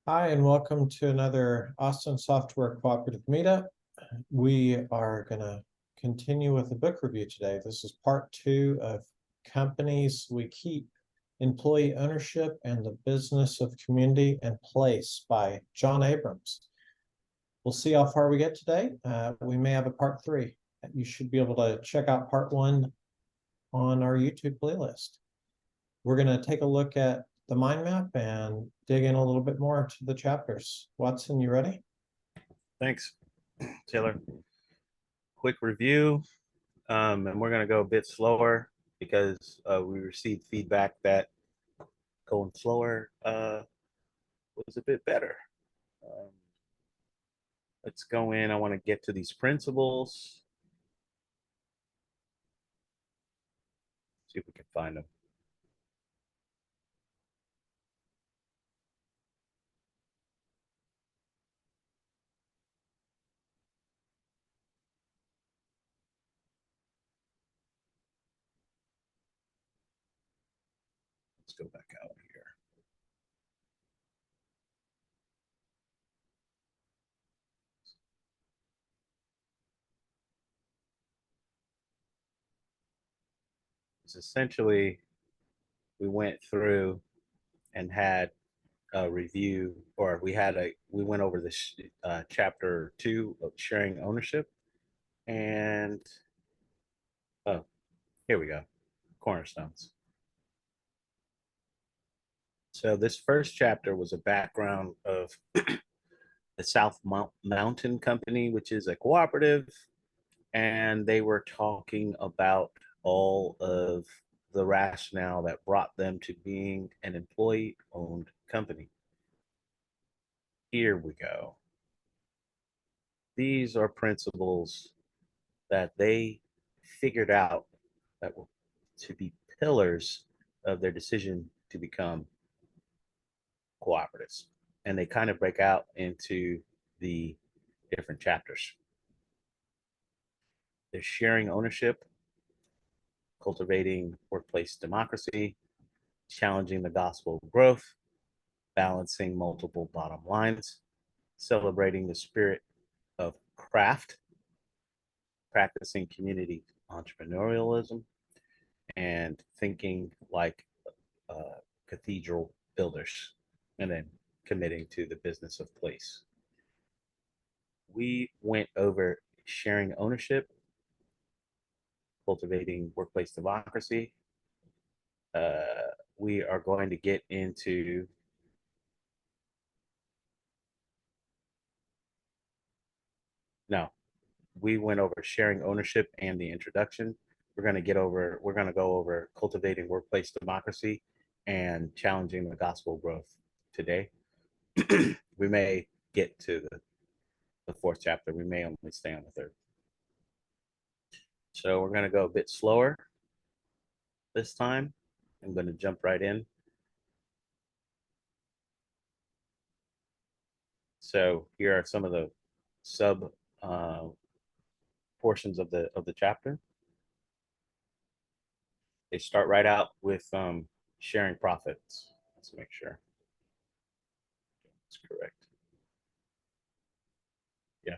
Hi, and welcome to another Austin Software Cooperative Meetup. We are going to continue with a book review today. This is part two of Companies We Keep, Employee Ownership and the Business of Community and Place by John Abrams. We'll see how far we get today. We may have a part three. You should be able to check out part one on our YouTube playlist. We're going to take a look at the mind map and dig in a little bit more to the chapters. Watson, you ready? Thanks, Taylor. Quick review, and we're going to go a bit slower because we received feedback that going slower was a bit better. Um, let's go in. I want to get to these principles. See if we can find them. Let's go back out here. It's essentially, we went through and had a review, or we went over this chapter 2 of sharing ownership, and oh, here we go, cornerstones. So this first chapter was a background of the South Mountain Company, which is a cooperative, and they were talking about all of the rationale that brought them to being an employee-owned company. Here we go. These are principles that they figured out that were to be pillars of their decision to become cooperatives. And they kind of break out into the different chapters. There's sharing ownership, cultivating workplace democracy, challenging the gospel of growth, balancing multiple bottom lines, celebrating the spirit of craft, practicing community entrepreneurialism, and thinking like cathedral builders, and then committing to the business of place. We went over sharing ownership, cultivating workplace democracy. We are going to get into no, we went over sharing ownership and the introduction. We're going to go over cultivating workplace democracy and challenging the gospel growth today. We may get to the fourth chapter. We may only stay on the third. So we're going to go a bit slower this time. I'm going to jump right in. So here are some of the sub portions of the chapter. They start right out with sharing profits. Let's make sure it's correct. Yeah.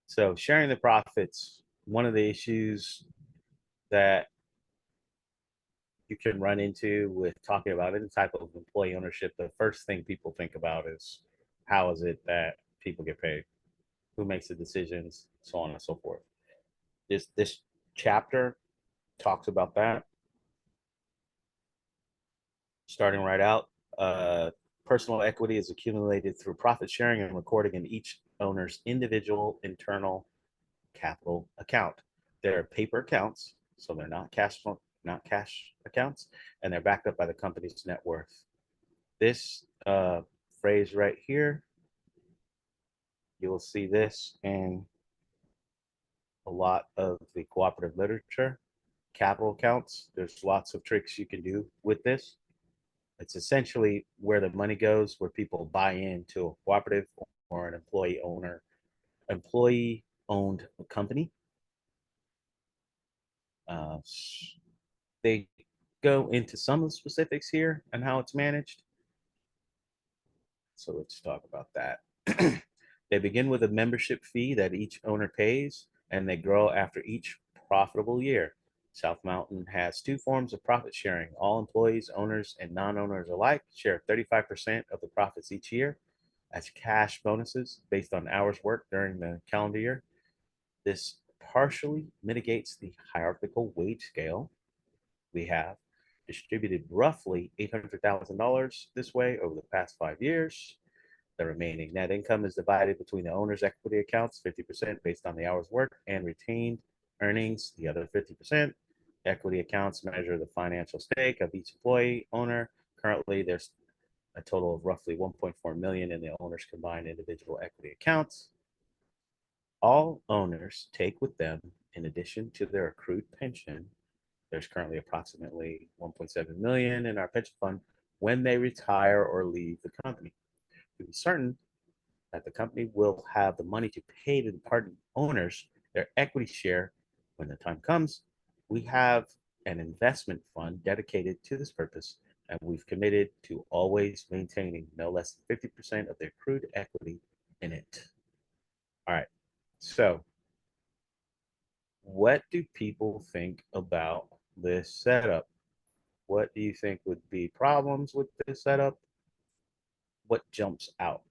So sharing the profits, one of the issues that you can run into with talking about any type of employee ownership, the first thing people think about is how is it that people get paid, who makes the decisions, so on and so forth. This chapter talks about that. Starting right out, personal equity is accumulated through profit sharing and recording in each owner's individual internal capital account. They're paper accounts, so they're not cash accounts, and they're backed up by the company's net worth. This phrase right here, you will see this in a lot of the cooperative literature. Capital accounts, there's lots of tricks you can do with this. It's essentially where the money goes, where people buy into a cooperative or an employee owned company. Uh, they go into some of the specifics here and how it's managed. So let's talk about that. They begin with a membership fee that each owner pays, and they grow after each profitable year. South Mountain has two forms of profit sharing. All employees, owners, and non-owners alike share 35% of the profits each year as cash bonuses based on hours worked during the calendar year. This partially mitigates the hierarchical wage scale. We have distributed roughly $800,000 this way over the past 5 years. The remaining net income is divided between the owner's equity accounts, 50% based on the hours worked, and retained earnings, the other 50%. Equity accounts measure the financial stake of each employee owner. Currently, there's a total of roughly 1.4 million in the owner's combined individual equity accounts. All owners take with them, in addition to their accrued pension, there's currently approximately 1.7 million in our pension fund when they retire or leave the company. To be certain that the company will have the money to pay the departing owners their equity share when the time comes, we have an investment fund dedicated to this purpose, and we've committed to always maintaining no less than 50% of the accrued equity in it. All right, so what do people think about this setup? What do you think would be problems with this setup? What jumps out?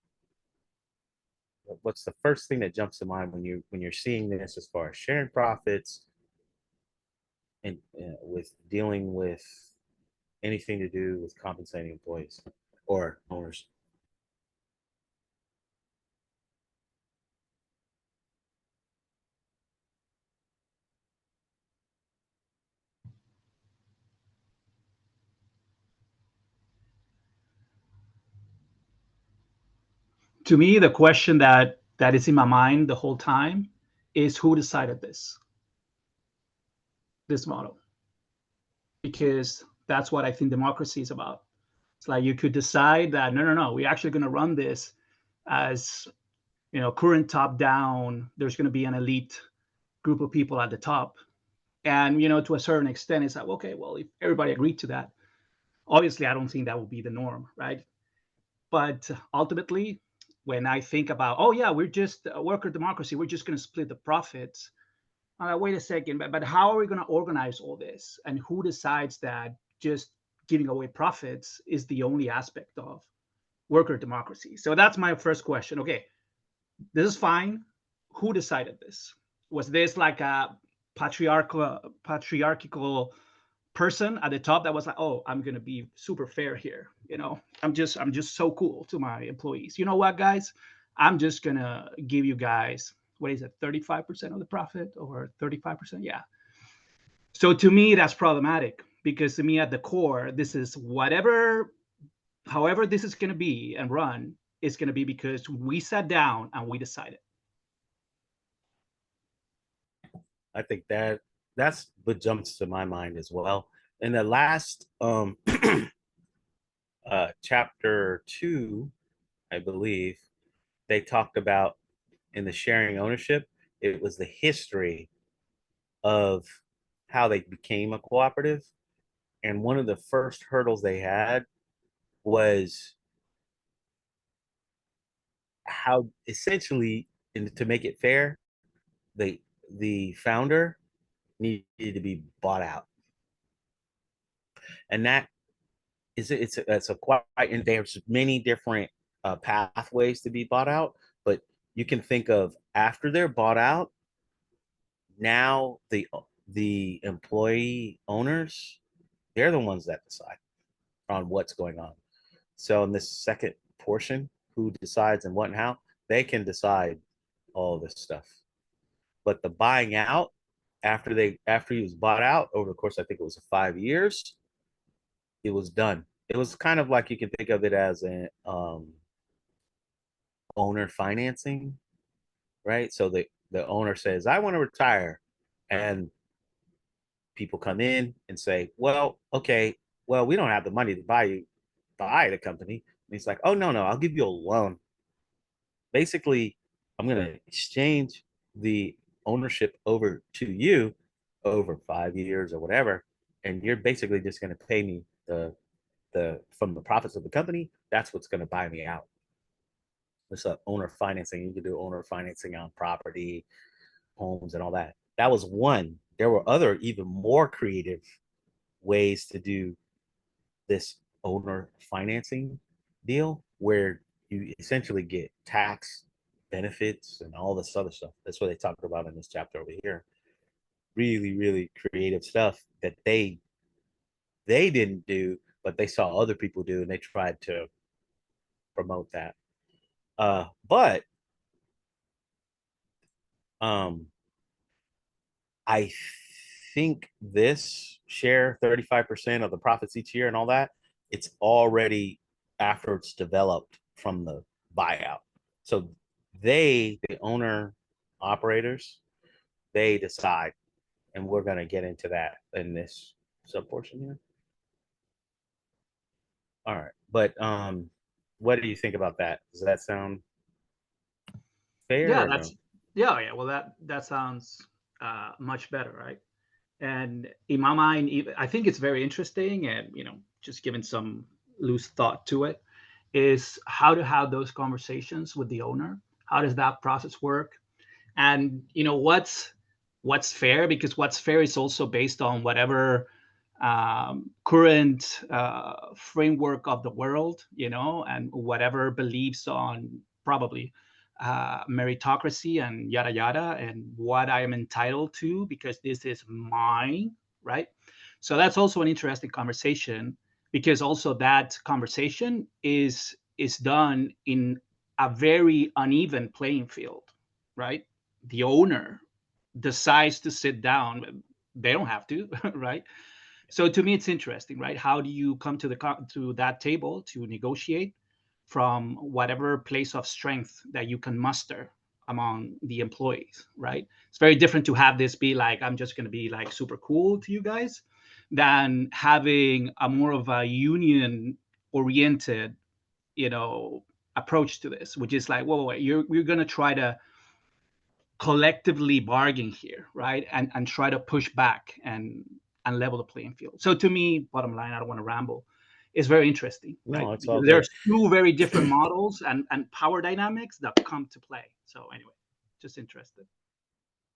What's the first thing that jumps to mind when you're seeing this as far as sharing profits and with dealing with anything to do with compensating employees or owners? To me, the question that is in my mind the whole time is who decided this model? Because that's what I think democracy is about. It's like you could decide that no, we're actually going to run this as current top down. There's going to be an elite group of people at the top, and to a certain extent, it's like, okay, well, if everybody agreed to that, obviously, I don't think that would be the norm, right? But ultimately, when I think about, oh yeah, we're just a worker democracy, we're just going to split the profits. Wait a second, but how are we going to organize all this? And who decides that just giving away profits is the only aspect of worker democracy? So that's my first question. Okay, this is fine. Who decided this? Was this like a patriarchal person at the top that was like, oh, I'm gonna be super fair here. I'm just so cool to my employees. You know what, guys? I'm just gonna give you guys, what is it, 35% of the profit or 35%? Yeah. So to me, that's problematic because to me, at the core, this is however this is gonna be and run, it's gonna be because we sat down and we decided. I think that's what jumps to my mind as well. In the last chapter 2, I believe, they talked about in the sharing ownership, it was the history of how they became a cooperative. And one of the first hurdles they had was how essentially, to make it fair, the founder needed to be bought out. And that is it's a quite, and there's many different pathways to be bought out, but you can think of after they're bought out, now the employee owners, they're the ones that decide on what's going on. So in this second portion, who decides and what and how, they can decide all this stuff. But the buying out, after he was bought out over the course, I think it was 5 years, it was done. It was kind of like you can think of it as an owner financing, right? So the owner says, I want to retire. And people come in and say, well, okay, well, we don't have the money to buy the company. And he's like, oh, no, I'll give you a loan. Basically, I'm going to exchange the ownership over to you over 5 years or whatever. and you're basically just going to pay me the from the profits of the company. That's what's going to buy me out. It's owner financing. You can do owner financing on property, homes, and all that. That was one. There were other even more creative ways to do this owner financing deal where you essentially get tax benefits and all this other stuff. That's what they talk about in this chapter over here. Really, really creative stuff that they didn't do, but they saw other people do, and they tried to promote that. But I think this share 35% of the profits each year and all that, it's already after it's developed from the buyout. So the owner operators, they decide, and we're going to get into that in this sub portion here. All right. But what do you think about that? Does that sound fair? Yeah, or that's no? yeah. Well, that sounds much better, right? And in my mind, I think it's very interesting, and just giving some loose thought to it, is how to have those conversations with the owner. How does that process work? And what's fair, because what's fair is also based on whatever current framework of the world, and whatever beliefs on probably meritocracy and yada yada, and what I am entitled to because this is mine, right? So that's also an interesting conversation, because also that conversation is done in a very uneven playing field, right? The owner decides to sit down, they don't have to, right? So to me, it's interesting, right? How do you come to that table to negotiate from whatever place of strength that you can muster among the employees, right? It's very different to have this be like, I'm just going to be like super cool to you guys, than having a more of a union oriented, approach to this, which is like, whoa, you're going to try to collectively bargain here, right? And try to push back and level the playing field. So to me, bottom line, I don't want to ramble, it's very interesting, right? No, it's all Because good. there's two very different models and power dynamics that come to play. So anyway, just interested.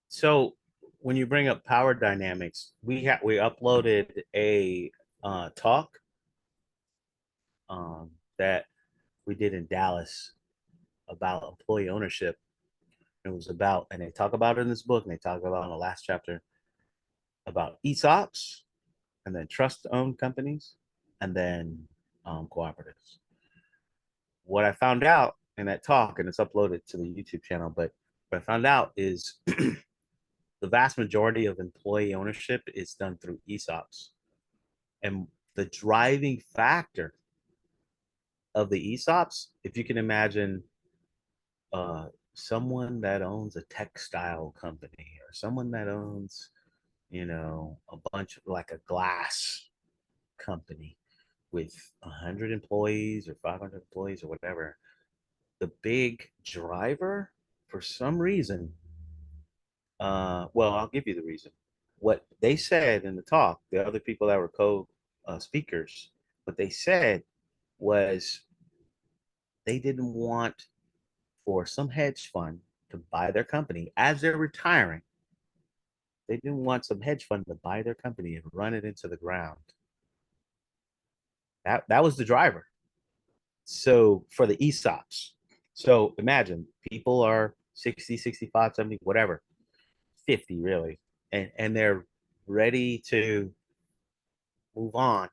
So when you bring up power dynamics, we uploaded a talk that we did in Dallas about employee ownership. It was about, and they talk about it in this book, and they talk about in the last chapter about ESOPs, and then trust-owned companies, and then cooperatives. What I found out in that talk, and it's uploaded to the YouTube channel, but what I found out is the vast majority of employee ownership is done through ESOPs. And the driving factor of the ESOPs, if you can imagine someone that owns a textile company, or someone that owns, a bunch of like a glass company with 100 employees or 500 employees or whatever, the big driver, for some reason, well, I'll give you the reason. What they said in the talk, the other people that were co-speakers, what they said was they didn't want for some hedge fund to buy their company as they're retiring. They didn't want some hedge fund to buy their company and run it into the ground. That was the driver. So for the ESOPs, so imagine people are 60, 65, 70, whatever, 50 really, and they're ready to move on.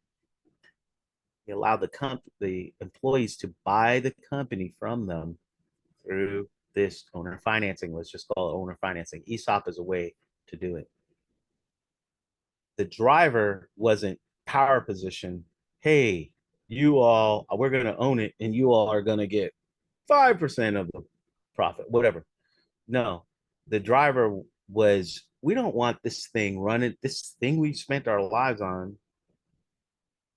You allow the employees to buy the company from them through this owner financing. Let's just call it owner financing. ESOP is a way to do it. The driver wasn't power position. Hey, you all, we're going to own it, and you all are going to get 5% of the profit, whatever. No, the driver was, we don't want this thing running, this thing we spent our lives on.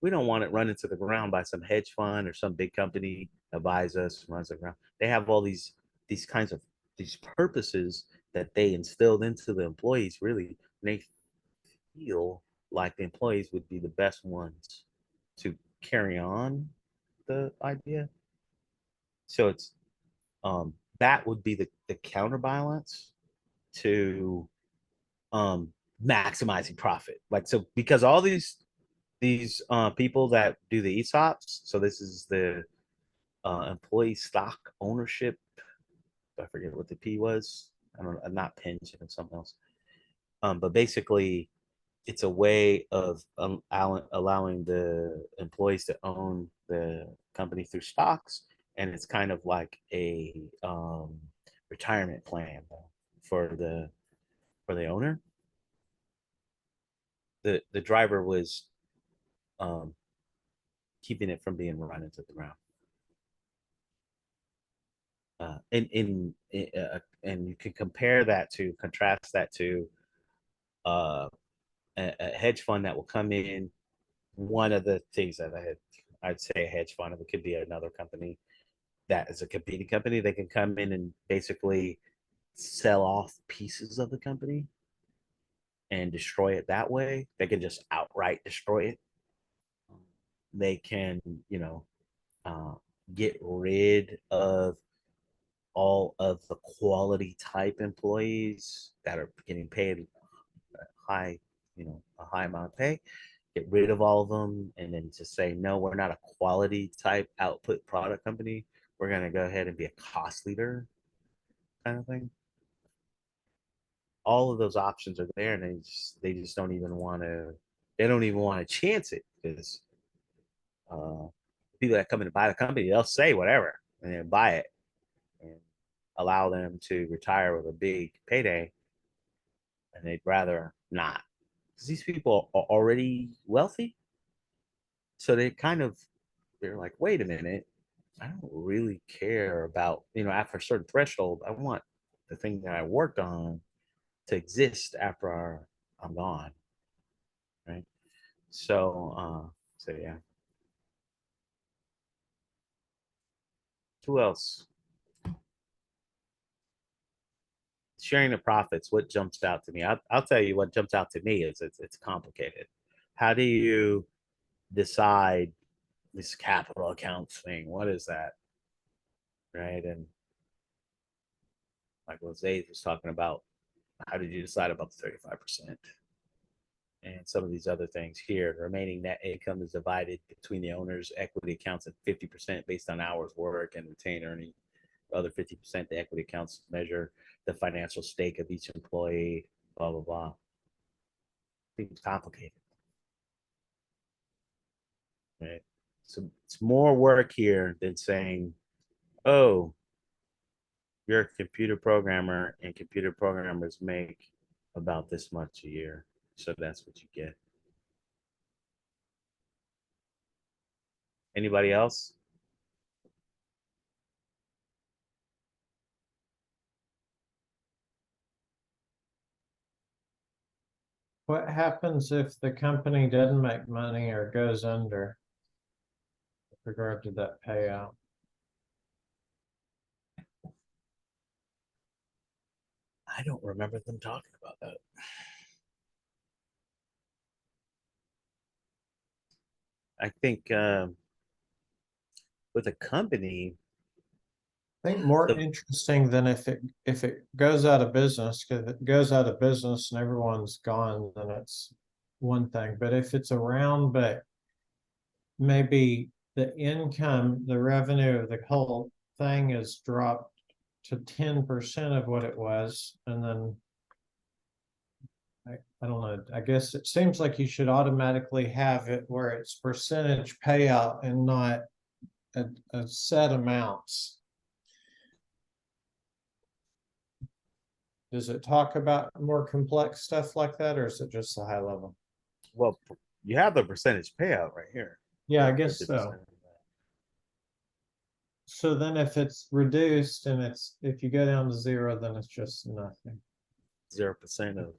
We don't want it running to the ground by some hedge fund or some big company that buys us and runs the ground. They have all these kinds of these purposes that they instilled into the employees, really. And they feel like the employees would be the best ones to carry on the idea. So it's that would be the counterbalance to maximizing profit. Like, so because all these people that do the ESOPs, so this is the employee stock ownership, I forget what the P was. I don't know, not pension or something else. But basically it's a way of allowing the employees to own the company through stocks, and it's kind of like a retirement plan for the owner. The driver was um, keeping it from being run into the ground. And you can contrast that to uh, a hedge fund that will come in. One of the things that I'd say a hedge fund, it could be another company that is a competing company. They can come in and basically sell off pieces of the company and destroy it that way. They can just outright destroy it. They can, uh, get rid of all of the quality type employees that are getting paid high, a high amount of pay, get rid of all of them, and then just say, no, we're not a quality type output product company. We're going to go ahead and be a cost leader kind of thing. All of those options are there, and they just don't even want to chance it, because people that come in to buy the company, they'll say whatever and then buy it and allow them to retire with a big payday, and they'd rather not, because these people are already wealthy. So they're like, wait a minute, I don't really care about, after a certain threshold, I want the thing that I worked on to exist after I'm gone, right? So yeah. Who else? Sharing the profits. What jumps out to me? I'll tell you what jumps out to me is it's complicated. How do you decide this capital accounts thing? What is that, right? And like what Zaid was talking about, how did you decide about the 35%? And some of these other things here. The remaining net income is divided between the owner's equity accounts at 50% based on hours work and retained earning. The other 50%, the equity accounts measure the financial stake of each employee, blah, blah, blah. Seems complicated. Right? So it's more work here than saying, oh, you're a computer programmer and computer programmers make about this much a year. So that's what you get. Anybody else? What happens if the company doesn't make money or goes under with regard to that payout? I don't remember them talking about that. I think with a company, I think more interesting than if it goes out of business, because if it goes out of business and everyone's gone, then it's one thing. But if it's around, but maybe the income, the revenue of the whole thing is dropped to 10% of what it was, and then I don't know, I guess it seems like you should automatically have it where it's percentage payout and not a set amounts. Does it talk about more complex stuff like that, or is it just a high level? well, you have the percentage payout right here. Yeah, I guess so. So then if it's reduced and if you go down to zero, then it's just nothing. 0% of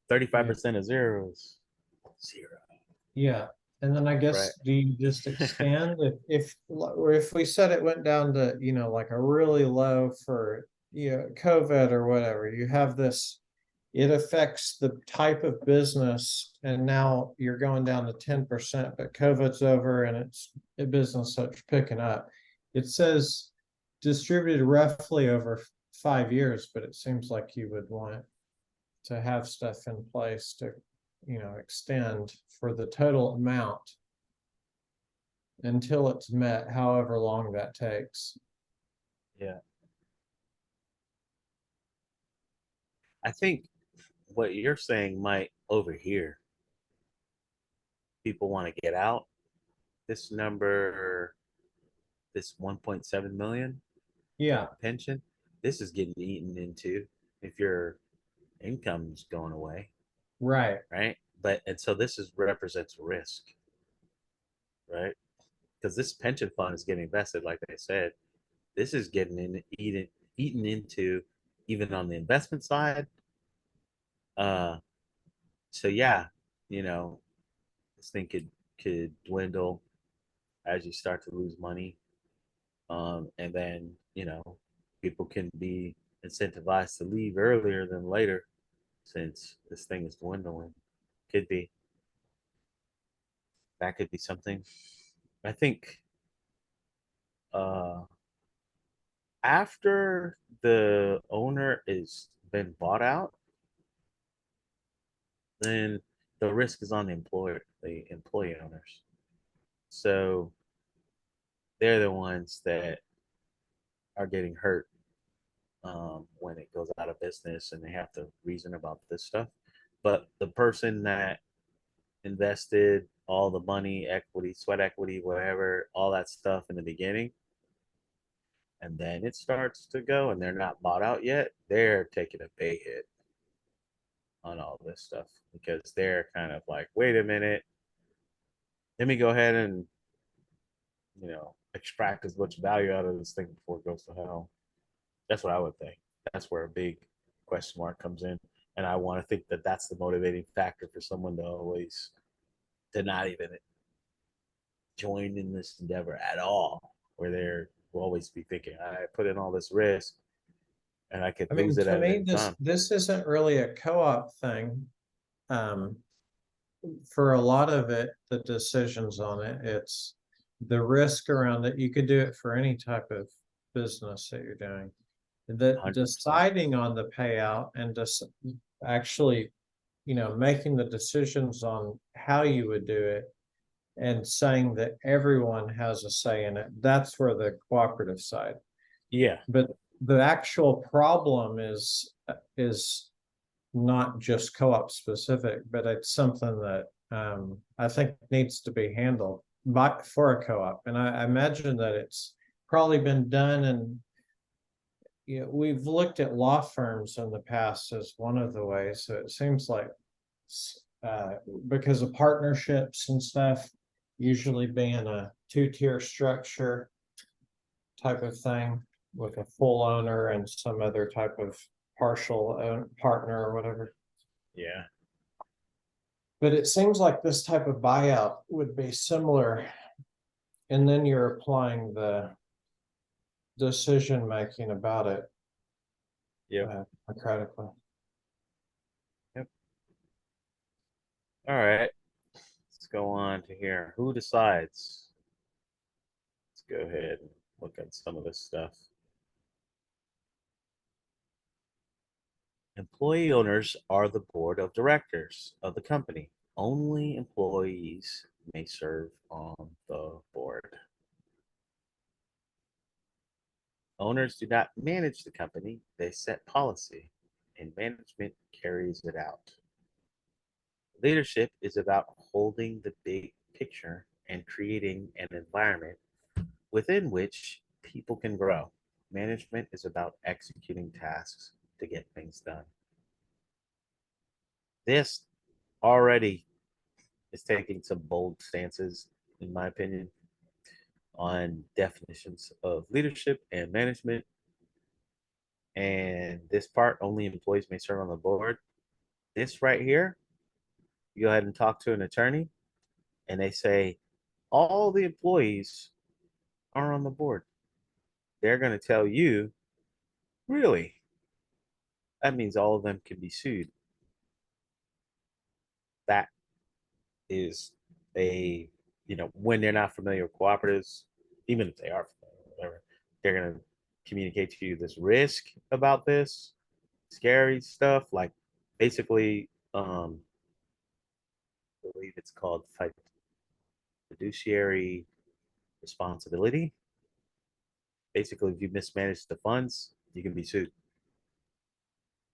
35% of zero is zero. Yeah. And then I guess, Right. do you just expand or if we said it went down to, like a really low for, COVID or whatever, you have this it affects the type of business, and now you're going down to 10%, but COVID's over and it's a business that's picking up. It says distributed roughly over 5 years, but it seems like you would want to have stuff in place to, extend for the total amount until it's met, however long that takes. Yeah. I think what you're saying might over here. People want to get out. This number, this 1.7 million Yeah, pension, this is getting eaten into if your income's going away, right. right? And so this represents risk, right? Because this pension fund is getting invested, like I said. This is getting eaten into, even on the investment side. Uh, so yeah, this thing could dwindle as you start to lose money, and then people can be incentivized to leave earlier than later, since this thing is dwindling. Could be that could be something. I think uh, after the owner is been bought out, then the risk is on the employee owners. So they're the ones that are getting hurt when it goes out of business and they have to reason about this stuff. But the person that invested all the money, equity, sweat equity, whatever, all that stuff in the beginning, and then it starts to go and they're not bought out yet, they're taking a big hit on all this stuff because they're kind of like, wait a minute, let me go ahead and extract as much value out of this thing before it goes to hell. That's what I would think. That's where a big question mark comes in, and I want to think that that's the motivating factor for someone to not even join in this endeavor at all, where they will always be thinking, I put in all this risk and I could lose it To at me, any time. this isn't really a co-op thing. For a lot of it, the decisions on it, it's the risk around it. You could do it for any type of business that you're doing. That 100%. deciding on the payout and just actually, making the decisions on how you would do it and saying that everyone has a say in it. That's where the cooperative side. Yeah. But the actual problem is not just co-op specific, but it's something that I think needs to be handled for a co-op. And I imagine that it's probably been done, and we've looked at law firms in the past as one of the ways. So it seems like because of partnerships and stuff, usually being a two-tier structure type of thing with a full owner and some other type of partial partner or whatever. Yeah. But it seems like this type of buyout would be similar. And then you're applying the decision making about it. Yeah. Democratically. Yep. All right. Let's go on to here. Who decides? Let's go ahead and look at some of this stuff. Employee owners are the board of directors of the company. Only employees may serve on the board. Owners do not manage the company, they set policy, and management carries it out. Leadership is about holding the big picture and creating an environment within which people can grow. Management is about executing tasks to get things done. This already is taking some bold stances, in my opinion, on definitions of leadership and management. And this part, only employees may serve on the board. This right here, you go ahead and talk to an attorney, and they say all the employees are on the board. They're going to tell you, really? That means all of them can be sued. that is when they're not familiar with cooperatives, even if they are familiar, whatever, they're going to communicate to you this risk about this scary stuff, like basically, I believe it's called fiduciary responsibility. Basically, if you mismanage the funds, you can be sued.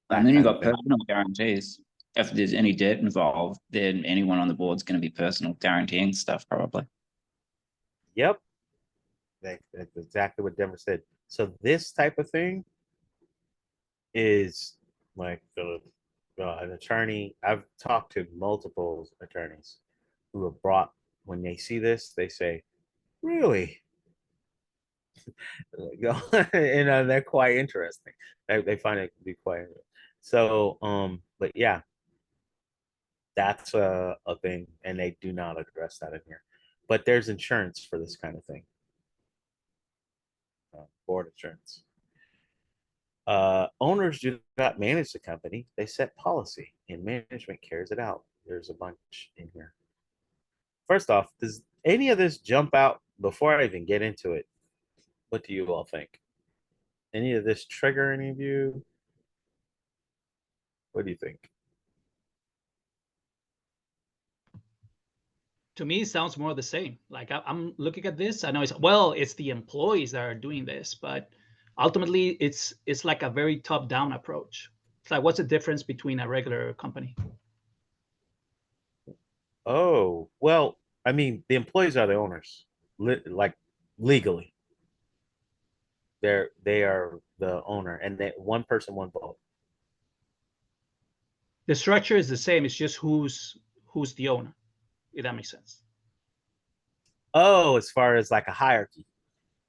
And then you've got personal guarantees. If there's any debt involved, then anyone on the board is going to be personal guaranteeing stuff, probably. Yep. That's exactly what Denver said. So this type of thing is like an attorney. I've talked to multiple attorneys who have brought, when they see this, they say, really? And they're quite interesting. They find it to be quite interesting. So, but yeah, that's a thing, and they do not address that in here. But there's insurance for this kind of thing. Board insurance. Owners do not manage the company. They set policy, and management carries it out. There's a bunch in here. First off, does any of this jump out before I even get into it? What do you all think? Any of this trigger any of you? What do you think? To me, it sounds more the same. Like I'm looking at this, I know it's the employees that are doing this, but ultimately it's like a very top-down approach. It's like, what's the difference between a regular company? Oh, well, I mean, the employees are the owners, like legally. They are the owner, and one person, one vote. The structure is the same. It's just who's the owner, if that makes sense. Oh, as far as like a hierarchy.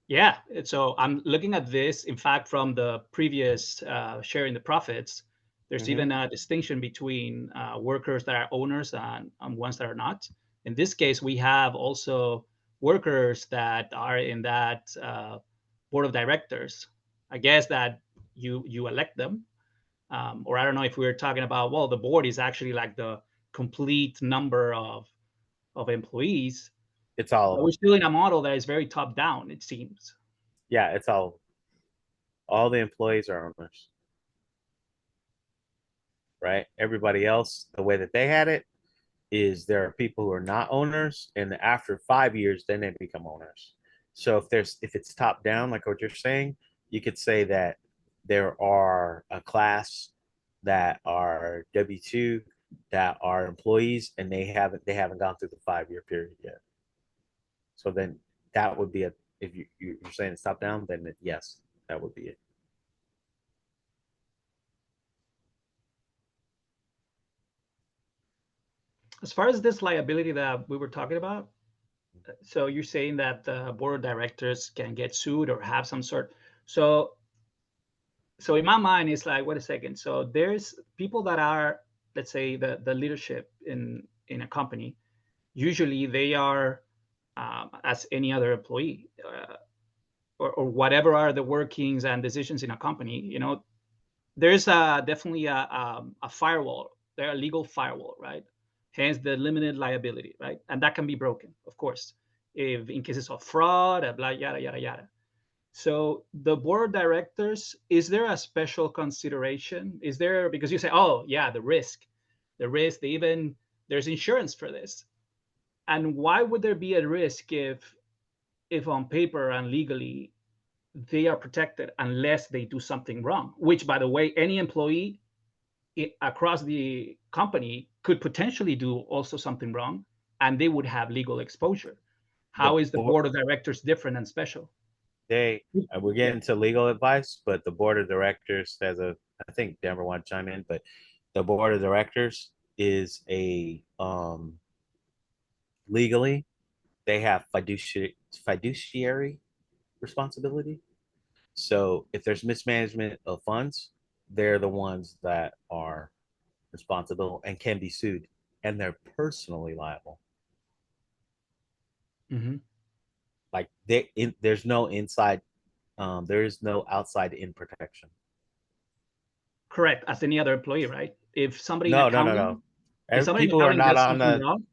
Yeah. So I'm looking at this, in fact, from the previous sharing the profits. There's even a distinction between workers that are owners and ones that are not. In this case, we have also workers that are in that board of directors. I guess that you elect them. Or I don't know if we were talking about, well, the board is actually like the complete number of employees. It's all of them. We're still in a model that is very top down, it seems. Yeah, it's all the employees are owners. Right? Everybody else, the way that they had it is there are people who are not owners, and after 5 years, then they become owners. So if it's top down, like what you're saying, you could say that there are a class that are W-2 that are employees, and they haven't gone through the 5-year period yet. So then that would be if you're saying it's top down, then yes, that would be it. As far as this liability that we were talking about, so you're saying that the board of directors can get sued or have some sort. So in my mind, it's like, wait a second. So there's people that are, let's say, the leadership in a company. Usually they are as any other employee, or whatever are the workings and decisions in a company. There's definitely a firewall. There's a legal firewall, right? Hence the limited liability, right? And that can be broken, of course, if in cases of fraud, blah, yada, yada, yada. So the board of directors, is there a special consideration? Is there, because you say, oh yeah, the risk, there's insurance for this. And why would there be a risk if on paper and legally they are protected unless they do something wrong? Which, by the way, any employee across the company could potentially do also something wrong, and they would have legal exposure. How is the board of directors different and special? We're getting to legal advice, but the board of directors has I think Denver want to chime in, but the board of directors is legally, they have fiduciary responsibility. So if there's mismanagement of funds, they're the ones that are responsible and can be sued, and they're personally liable. Mm-hmm. Like there's no inside, there is no outside in protection. Correct, as any other employee, right? If somebody No. If somebody in People are accounting not does on something the wrong,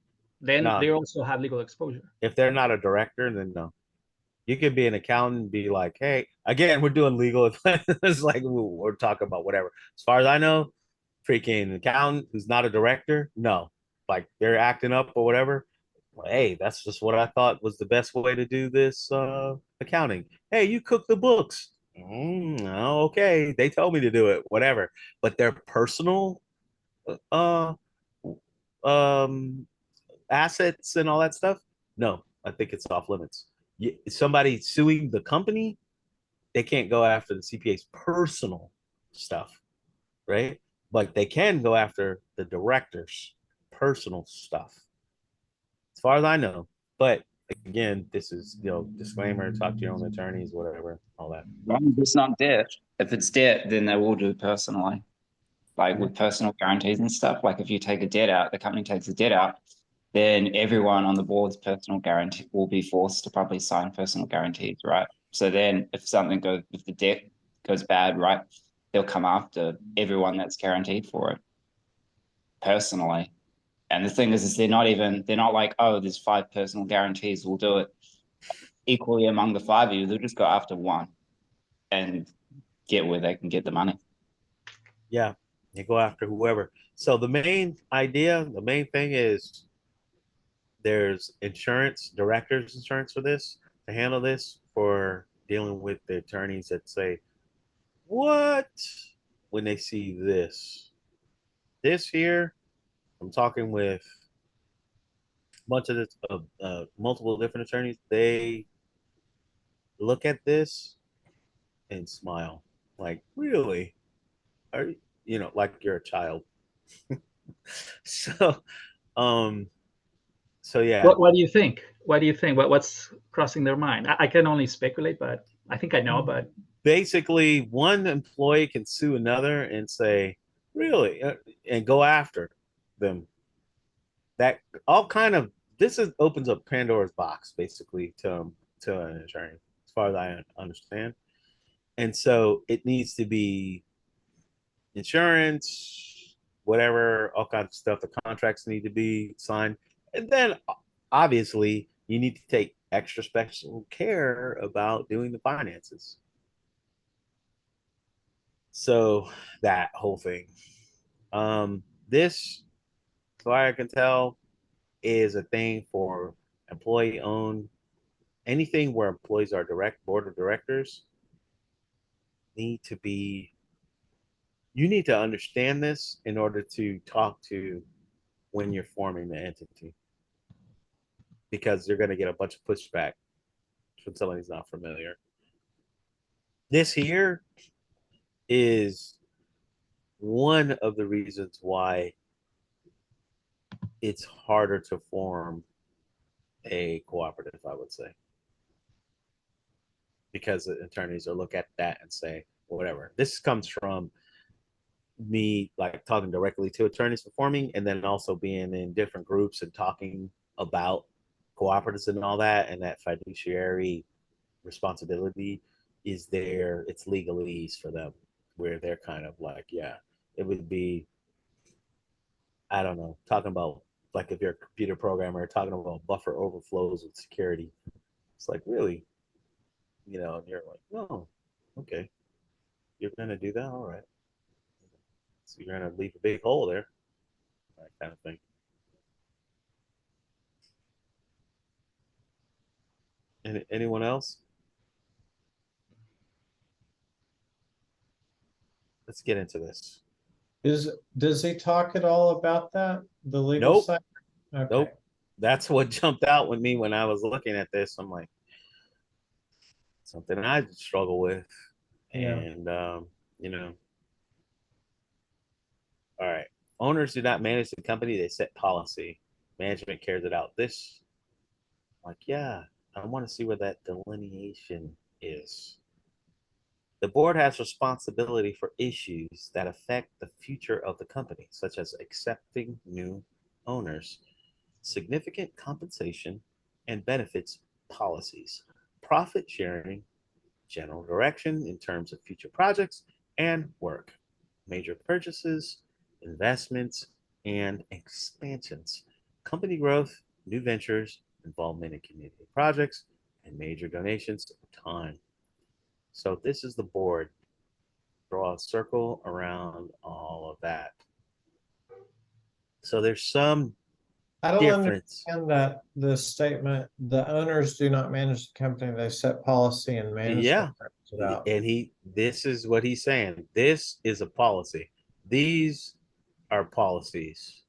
then no. they also have legal exposure. If they're not a director, then no. You could be an accountant and be like, hey, again, we're doing legal. It's like we're talking about whatever. As far as I know, freaking accountant who's not a director, no. Like they're acting up or whatever. Well, hey, that's just what I thought was the best way to do this accounting. Hey, you cook the books. Okay, they told me to do it, whatever. But their personal uh um assets and all that stuff, no, I think it's off limits. Somebody suing the company, they can't go after the CPA's personal stuff, right? But they can go after the director's personal stuff, as far as I know. But again, this is disclaimer: talk to your own attorneys, whatever, all that. As long as it's not debt. If it's debt, then they will do personally. Like with personal guarantees and stuff. Like if you take a debt out, the company takes a debt out, then everyone on the board's personal guarantee will be forced to probably sign personal guarantees, right? So then if the debt goes bad, right, they'll come after everyone that's guaranteed for it personally. And the thing is they're not like, oh, there's 5 personal guarantees, we'll do it equally among the 5 of you. They'll just go after one and get where they can get the money. Yeah, you go after whoever. So the main thing is there's insurance, director's insurance for this to handle this for dealing with the attorneys that say, what? When they see this here, I'm talking with a bunch of multiple different attorneys. They look at this and smile, like, really? Are like you're a child? So, um, so yeah. What do you think? What do you think? What's crossing their mind? I can only speculate, but I think I know. But basically, one employee can sue another and say, really, and go after them. That all kind of opens up Pandora's box, basically, to an attorney, as far as I understand. And so it needs to be insurance, whatever, all kinds of stuff. The contracts need to be signed. And then obviously you need to take extra special care about doing the finances. So that whole thing. This, so I can tell, is a thing for employee owned. Anything where employees are direct board of directors need to be, you need to understand this in order to talk to when you're forming the entity, because you're going to get a bunch of pushback from somebody who's not familiar. This here is one of the reasons why it's harder to form a cooperative, I would say, because the attorneys will look at that and say, well, whatever. This comes from me like talking directly to attorneys for forming, and then also being in different groups and talking about cooperatives and all that, and that fiduciary responsibility is there. It's legalese for them, where they're kind of like, yeah, it would be, I don't know, talking about like if you're a computer programmer talking about buffer overflows with security. It's like, really, and you're like, no, okay, you're gonna do that, all right. So you're gonna leave a big hole there, that kind of thing. Anyone else? Let's get into this. Does he talk at all about that? The legal Nope. side? Okay. Nope. That's what jumped out with me when I was looking at this. I'm like, something I struggle with. Yeah. And, all right. Owners do not manage the company, they set policy. Management carries it out. This, like, yeah, I want to see where that delineation is. The board has responsibility for issues that affect the future of the company, such as accepting new owners, significant compensation and benefits policies, profit sharing, general direction in terms of future projects and work, major purchases, investments, and expansions, company growth, new ventures, involvement in community projects, and major donations of time. So this is the board. Draw a circle around all of that. So there's some I don't difference. understand that the statement, the owners do not manage the company, they set policy and Yeah. management carries it out. And this is what he's saying. This is a policy. These are policies.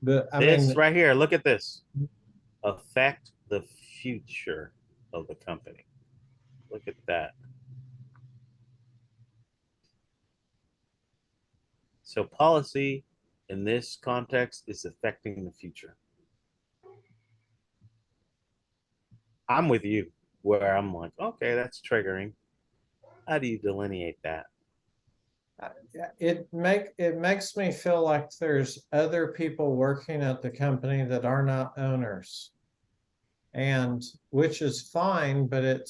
But I This mean, right here, look at this. Affect the future of the company. Look at that. So policy in this context is affecting the future. I'm with you where I'm like, okay, that's triggering. How do you delineate that? it makes me feel like there's other people working at the company that are not owners. And which is fine, but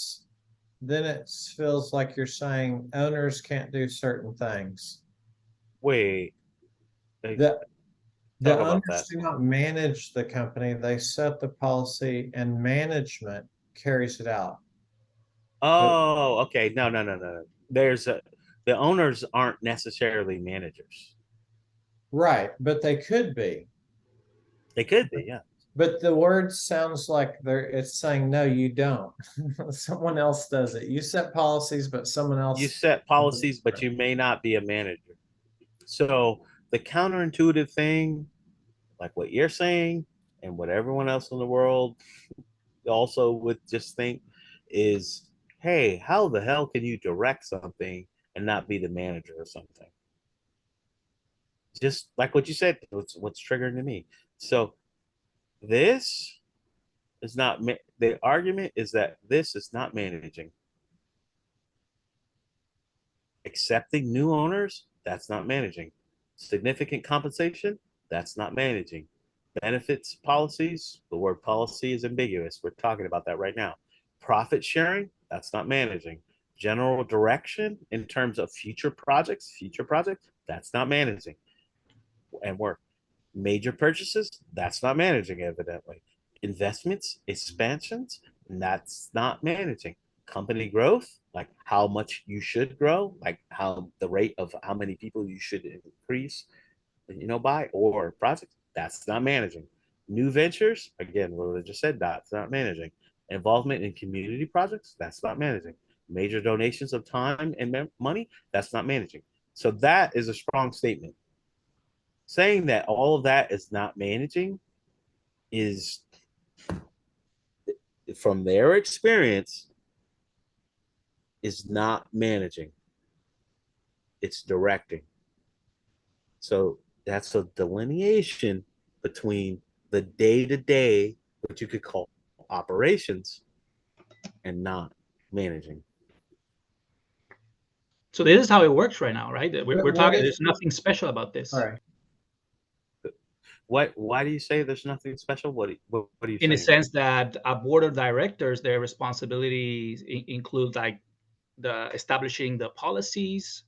then it feels like you're saying owners can't do certain things. Wait, The talk about owners that. do not manage the company, they set the policy and management carries it out. Oh, okay. No. The owners aren't necessarily managers. Right, but they could be. They could be, yeah. But the word sounds like it's saying, no, you don't. Someone else does it. You set policies, but someone else. You set policies, but you may not be a manager. So the counterintuitive thing, like what you're saying, and what everyone else in the world also would just think is, hey, how the hell can you direct something and not be the manager of something? Just like what you said, what's triggering to me. So this is not, the argument is that this is not managing. Accepting new owners, that's not managing. Significant compensation, that's not managing. Benefits policies, the word policy is ambiguous. We're talking about that right now. Profit sharing, that's not managing. General direction in terms of future projects, that's not managing. And work. Major purchases, that's not managing, evidently. Investments, expansions, that's not managing. Company growth, like how much you should grow, like how the rate of how many people you should increase, by, or projects, that's not managing. New ventures, again, what I just said, that's not managing. Involvement in community projects, that's not managing. Major donations of time and money, that's not managing. So that is a strong statement. Saying that all of that is not managing is, from their experience, is not managing. It's directing. So that's a delineation between the day-to-day, what you could call operations, and not managing. So this is how it works right now, right? We're talking. If, There's nothing special about this. sorry. Why do you say there's nothing special? What are you In saying? a sense that a board of directors, their responsibilities include like the establishing the policies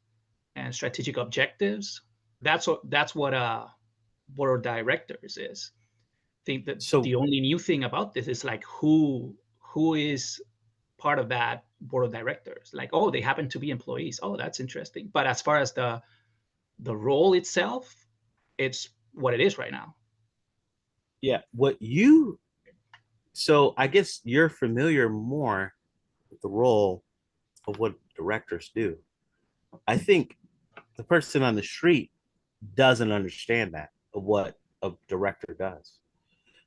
and strategic objectives. That's what a board of directors is. I think that the only new thing about this is like who is part of that board of directors. Like, oh, they happen to be employees. Oh, that's interesting. But as far as the role itself, it's what it is right now. Yeah, so I guess you're familiar more with the role of what directors do. I think the person on the street doesn't understand that, of what a director does.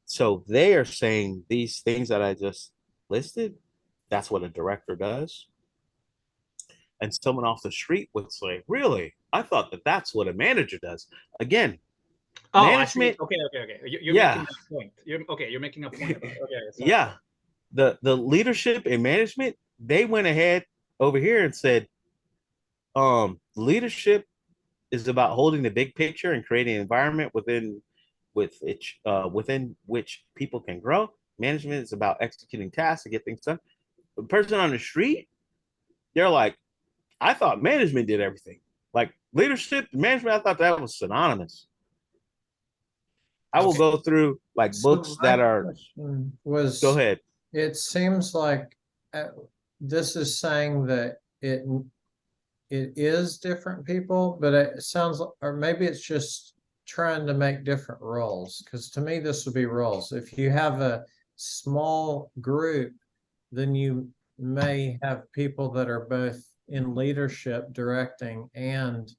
So they are saying these things that I just listed, that's what a director does. And someone off the street would say, really? I thought that that's what a manager does. Again, management. Okay. You're making that point. You're making a point. Okay. Sorry. Yeah. The leadership and management, they went ahead over here and said, leadership is about holding the big picture and creating an environment within which people can grow. Management is about executing tasks to get things done. The person on the street, they're like, I thought management did everything. Like leadership, management, I thought that was synonymous. I will Okay. go through like So books my that are. question Go was, ahead. it seems like this is saying that it is different people, but it sounds, or maybe it's just trying to make different roles. Because to me, this would be roles. If you have a small group, then you may have people that are both in leadership, directing, and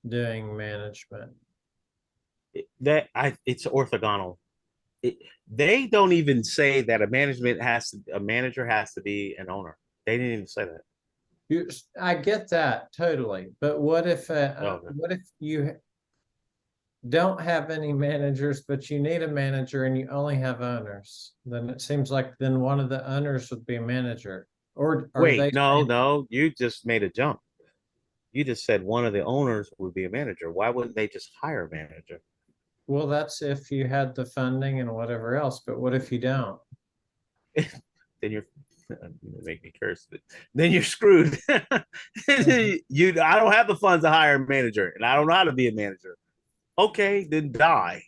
doing management. It's orthogonal. They don't even say that a manager has to be an owner. They didn't even say that. I get that totally, but what if Okay. what if you don't have any managers, but you need a manager and you only have owners? Then it seems like then one of the owners would be a manager. Or are they Wait, no, saying, no, you just made a jump. You just said one of the owners would be a manager. Why wouldn't they just hire a manager? well, that's if you had the funding and whatever else, but what if you don't? Then you're make me curse. But then you're screwed. I don't have the funds to hire a manager, and I don't know how to be a manager. Okay, then die.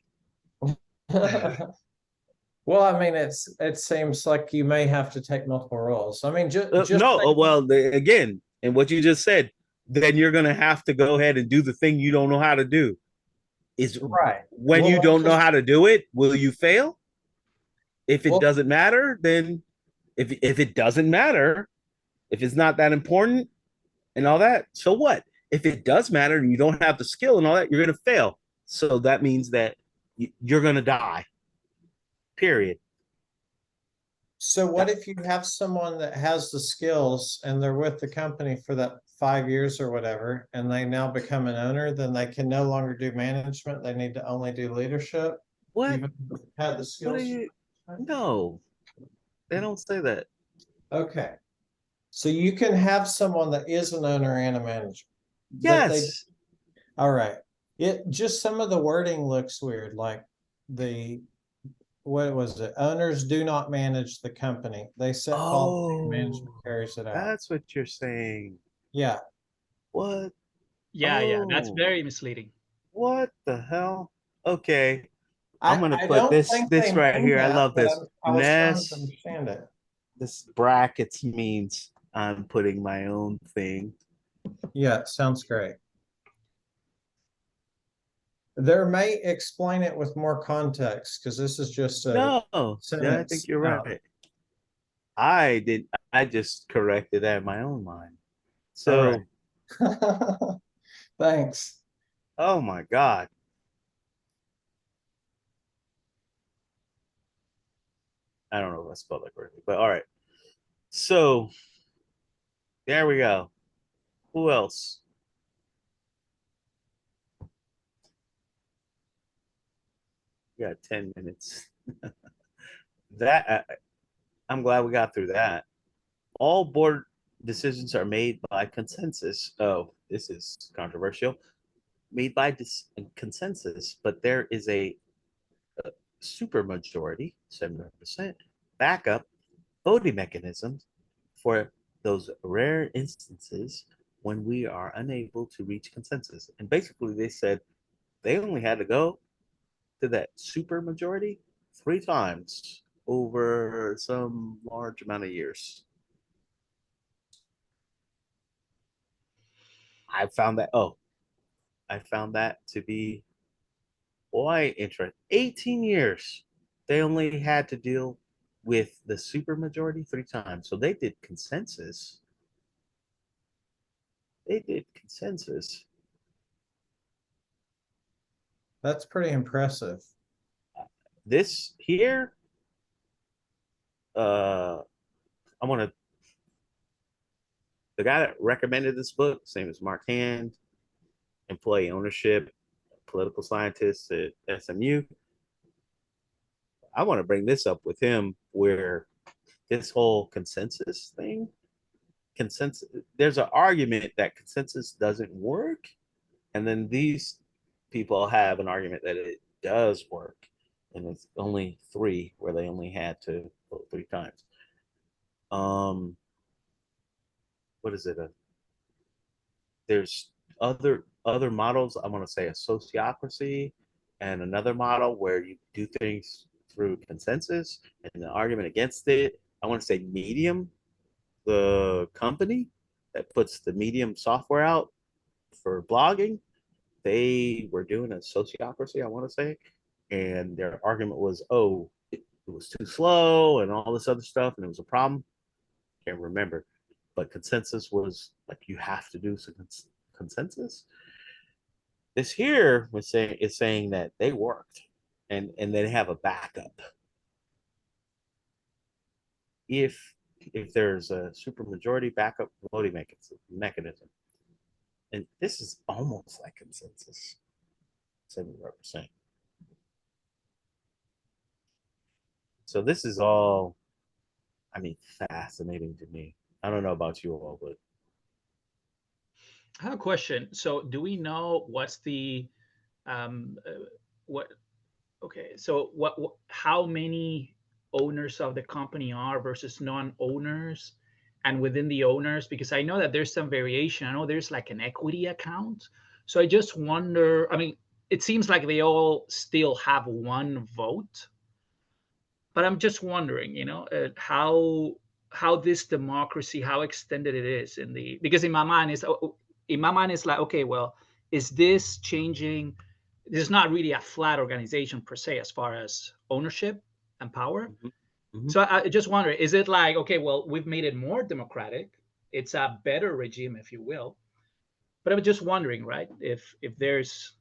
Well, I mean, it seems like you may have to take multiple roles. I mean, just No, well, again, and what you just said, then you're gonna have to go ahead and do the thing you don't know how to do. Is right. when Well, you don't know how to do it, will you fail? If it well, doesn't matter, then if it doesn't matter, if it's not that important and all that, so what? If it does matter and you don't have the skill and all that, you're gonna fail. So that means that you're gonna die. Period. so what if you have someone that has the skills and they're with the company for that 5 years or whatever, and they now become an owner, then they can no longer do management. They need to only do leadership, What? even had the What skills. are you? No, they don't say that. Okay. So you can have someone that is an owner and a manager. But Yes. all right. It just some of the wording looks weird, like the what was it? Owners do not manage the company. They set policy and management Oh, carries it out. that's what you're saying. Yeah. What? Yeah, that's Oh, very misleading. what the hell? Okay, I'm I, gonna I put don't this think they right mean here. I that, love but this. I was trying to understand it. This brackets means I'm putting my own thing. Yeah, it sounds great. There may explain it with more context because this is just a No, yeah, I think sentence. you're No. right. I did. I just corrected that in my own mind. All So, right. Thanks. oh my God. I don't know if I spelled that correctly, but all right. So there we go. Who else? We got 10 minutes. That I'm glad we got through that. All board decisions are made by consensus. Oh, this is controversial. Made by consensus, but there is a super majority, 70% backup voting mechanisms for those rare instances when we are unable to reach consensus. And basically, they said they only had to go to that super majority 3 times over some large amount of years. I found that, oh, I found that to be quite interesting. 18 years. They only had to deal with the super majority 3 times. So they did consensus. They did consensus. That's pretty impressive. This here, I'm gonna the guy that recommended this book, same as Mark Hand, employee ownership, political scientist at SMU. I want to bring this up with him where this whole consensus thing, consensus, there's an argument that consensus doesn't work. And then these people have an argument that it does work. And it's only 3 where they only had to vote 3 times. What is it? there's other models. I want to say a sociocracy, and another model where you do things through consensus, and the argument against it, I want to say Medium, the company that puts the Medium software out for blogging. They were doing a sociocracy, I want to say, and their argument was, oh, it was too slow and all this other stuff, and it was a problem. Can't remember, but consensus was like you have to do some consensus. This here was saying that they worked, and they have a backup if there's a supermajority backup voting mechanism, and this is almost like consensus, 75%. So this is all, I mean, fascinating to me. I don't know about you all, but I have a question. So do we know what's the what okay, so how many owners of the company are versus non-owners, and within the owners, because I know that there's some variation. I know there's like an equity account. So I just wonder, I mean, it seems like they all still have one vote, but I'm just wondering, how this democracy, how extended it is in the, because in my mind it's like, okay, well, is this changing? This is not really a flat organization per se as far as ownership and power. mm-hmm. So I just wonder, is it like, okay, well, we've made it more democratic, it's a better regime, if you will, but I'm just wondering, right, if there's,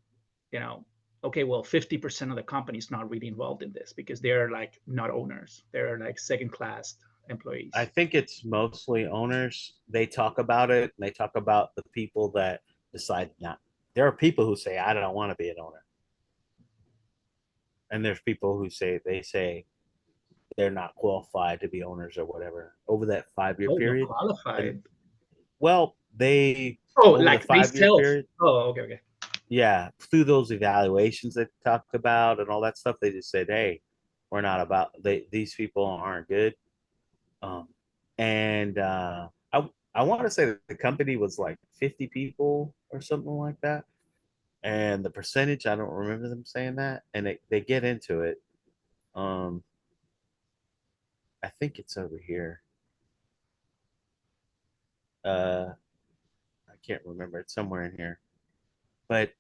okay, well, 50% of the company is not really involved in this because they're like not owners. They're like second class employees. I think it's mostly owners. They talk about it. And they talk about the people that decide not. There are people who say, I don't want to be an owner. And there's people who say they're not qualified to be owners or whatever over that 5-year period. Qualified. And, well, they over like the the 5-year period. Oh, okay. Yeah, through those evaluations they talked about and all that stuff, they just said, hey, we're not about these people aren't good. And I want to say that the company was like 50 people or something like that. And the percentage, I don't remember them saying that. And they get into it. I think it's over here. I can't remember. It's somewhere in here. But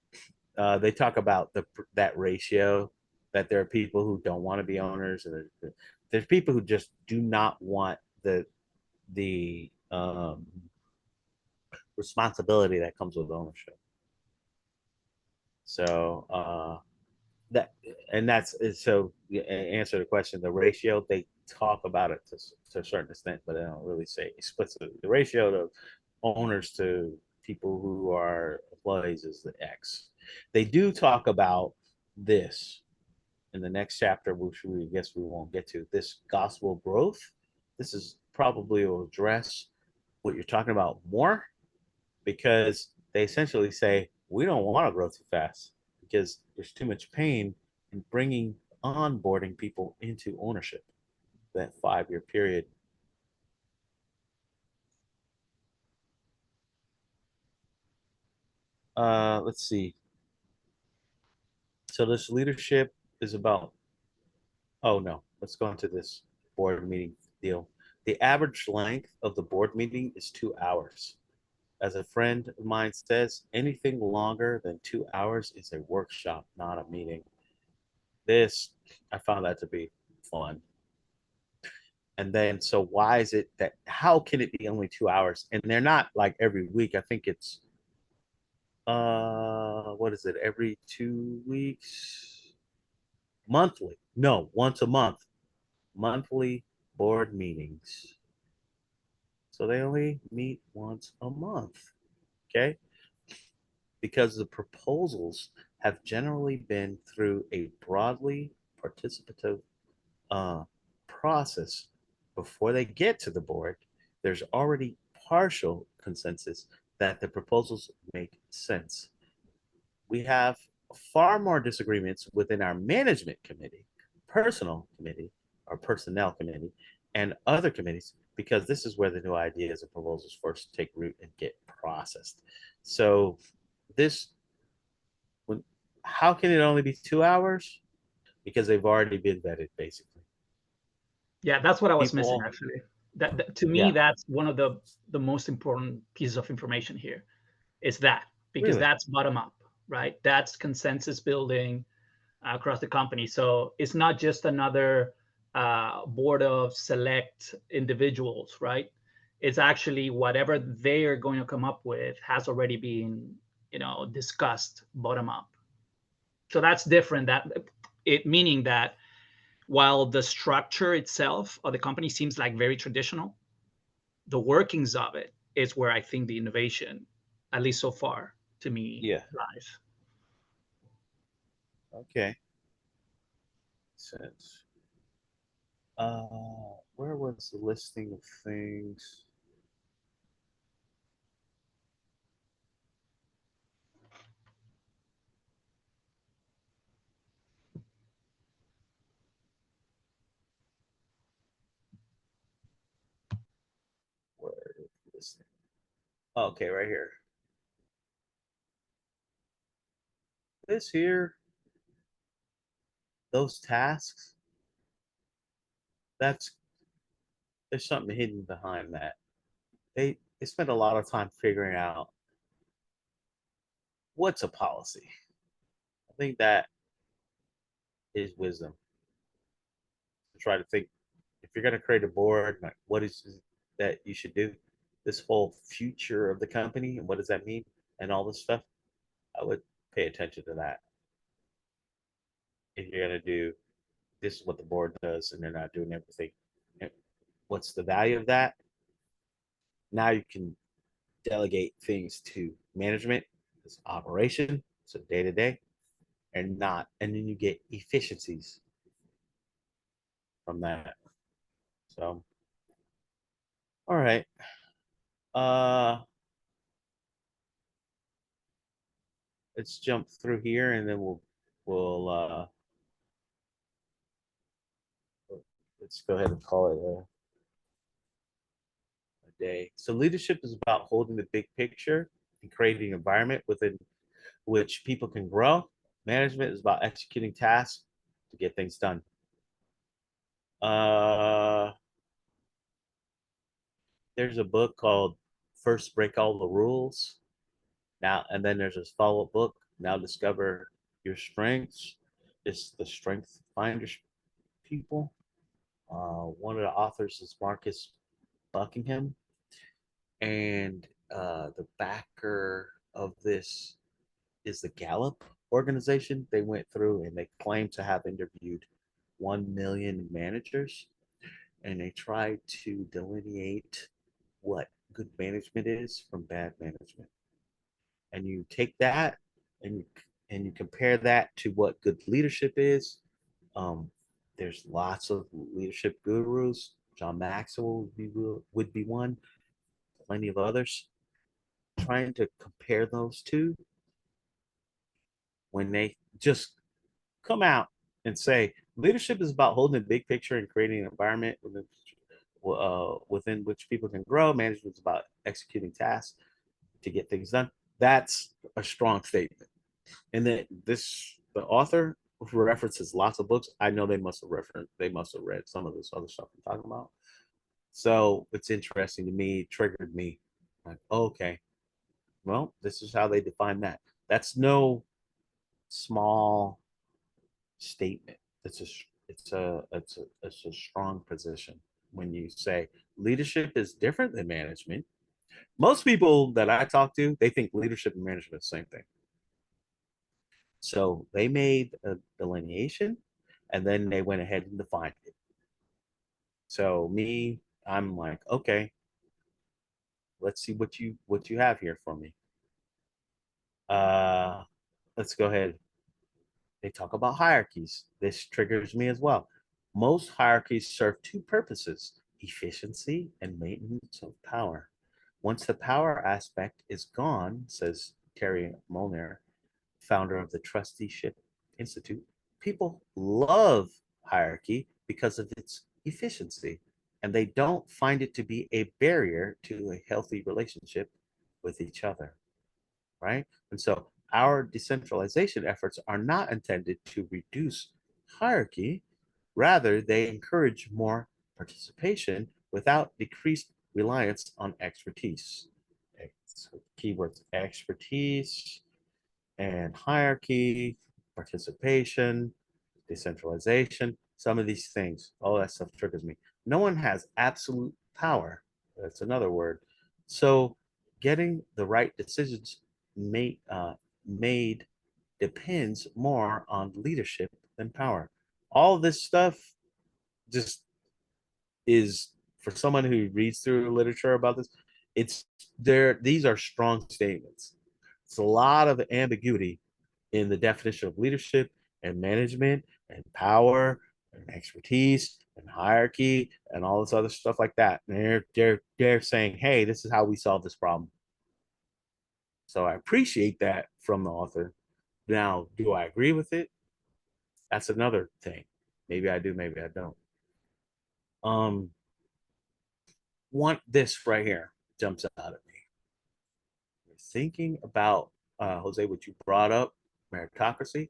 they talk about that ratio, that there are people who don't want to be owners, and there's people who just do not want the responsibility that comes with ownership. So that's so answer the question. The ratio, they talk about it to a certain extent, but they don't really say explicitly. The ratio of owners to people who are employees is the X. They do talk about this in the next chapter, which we guess we won't get to. This gospel growth. This is probably will address what you're talking about more, because they essentially say we don't want to grow too fast because there's too much pain in bringing onboarding people into ownership. That 5-year period. Let's see. So this leadership is about, oh no, let's go into this board meeting deal. The average length of the board meeting is 2 hours. As a friend of mine says, anything longer than 2 hours is a workshop, not a meeting. This, I found that to be fun. And then, so why is it that, how can it be only 2 hours? And they're not like every week. I think it's, what is it? Every 2 weeks? Monthly. No, once a month. Monthly board meetings. So they only meet once a month. Okay. Because the proposals have generally been through a broadly participative process. Before they get to the board, there's already partial consensus that the proposals make sense. We have far more disagreements within our management committee, personal committee, or personnel committee, and other committees because this is where the new ideas and proposals first take root and get processed. So this, when, how can it only be 2 hours? Because they've already been vetted, basically. Yeah, that's what I was missing People, actually. To me, yeah, that's one of the most important pieces of information here. Is that because really, that's bottom up, right? That's consensus building across the company. So it's not just another board of select individuals, right? It's actually whatever they are going to come up with has already been, discussed bottom up. So that's different. That it meaning that while the structure itself of the company seems like very traditional, the workings of it is where I think the innovation, at least so far, to me, yeah, lies. okay, sense. Where was the listing of things? Where is this thing? Okay, right here. This here, those tasks, that's there's something hidden behind that. They spend a lot of time figuring out what's a policy. I think that is wisdom. To try to think if you're going to create a board, like what is that you should do? This whole future of the company and what does that mean and all this stuff. I would pay attention to that. If you're going to do this is what the board does and they're not doing everything. What's the value of that? Now you can delegate things to management, it's operation, so day to day, and not, and then you get efficiencies from that. So, all right. Uh, let's jump through here, and then we'll let's go ahead and call it a day. So, leadership is about holding the big picture and creating an environment within which people can grow. Management is about executing tasks to get things done. Uh, there's a book called First Break All the Rules. Now, and then there's this follow-up book, Now Discover Your Strengths. It's the Strength Finders people. One of the authors is Marcus Buckingham. And the backer of this is the Gallup organization. They went through and they claim to have interviewed 1 million managers. And they tried to delineate what good management is from bad management. And you take that and you compare that to what good leadership is. Um, there's lots of leadership gurus. John Maxwell would be one. Plenty of others. Trying to compare those two when they just come out and say leadership is about holding the big picture and creating an environment within which people can grow. Management is about executing tasks to get things done. That's a strong statement. And then the author references lots of books. I know they must have read some of this other stuff I'm talking about. So it's interesting to me, triggered me. Like, oh, okay, well, this is how they define that. That's no small statement. It's a strong position when you say leadership is different than management. Most people that I talk to, they think leadership and management is the same thing. So they made a delineation and then they went ahead and defined it. So me, I'm like, okay, let's see what you have here for me. Uh let's go ahead. They talk about hierarchies. This triggers me as well. Most hierarchies serve two purposes: efficiency and maintenance of power. Once the power aspect is gone, says Terry Molnar, founder of the Trusteeship Institute, people love hierarchy because of its efficiency. and they don't find it to be a barrier to a healthy relationship with each other, right? And so our decentralization efforts are not intended to reduce hierarchy. Rather, they encourage more participation without decreased reliance on expertise. So keywords: expertise and hierarchy, participation, decentralization, some of these things, all that stuff triggers me. No one has absolute power. That's another word. So getting the right decisions made depends more on leadership than power. All this stuff just is, for someone who reads through literature about this, it's there. These are strong statements. It's a lot of ambiguity in the definition of leadership and management and power and expertise and hierarchy and all this other stuff like that. And they're saying, hey, this is how we solve this problem. So I appreciate that from the author. Now, do I agree with it? That's another thing. Maybe I do, maybe I don't. This right here jumps out at me. We're thinking about Jose, what you brought up, meritocracy.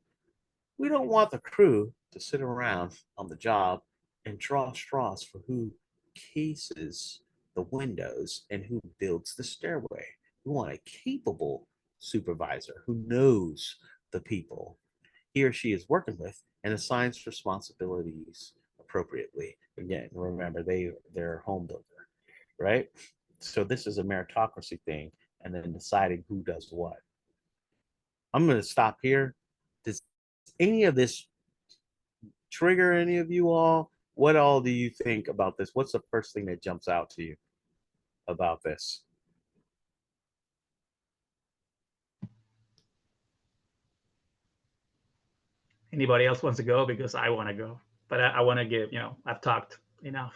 We don't want the crew to sit around on the job and draw straws for who cases the windows and who builds the stairway. We want a capable supervisor who knows the people he or she is working with and assigns responsibilities appropriately. Again, remember, they're home builder, right? So this is a meritocracy thing, and then deciding who does what. I'm going to stop here. Does any of this trigger any of you all? What all do you think about this? What's the first thing that jumps out to you about this? Anybody else wants to go? Because I want to go, but I want to give, I've talked enough.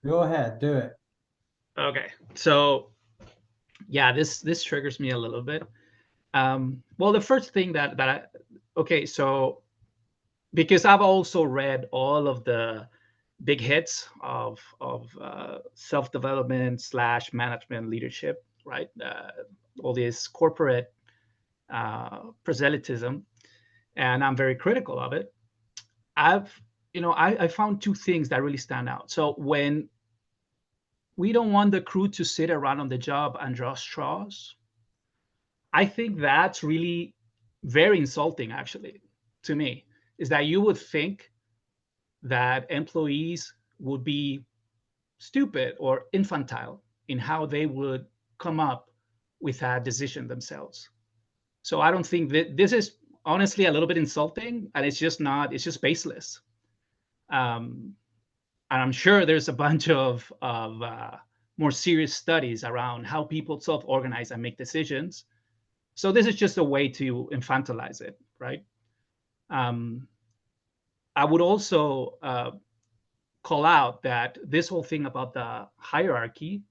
Go ahead, do it. Okay. So yeah, this triggers me a little bit. Well, the first thing so because I've also read all of the big hits of self-development / management leadership, right? All this corporate proselytism, and I'm very critical of it. I found two things that really stand out. So when we don't want the crew to sit around on the job and draw straws, I think that's really very insulting, actually, to me, is that you would think that employees would be stupid or infantile in how they would come up with a decision themselves. So I don't think that this is honestly a little bit insulting, and it's just baseless. And I'm sure there's a bunch of more serious studies around how people self-organize and make decisions. So this is just a way to infantilize it, right? I would also call out that this whole thing about the hierarchy,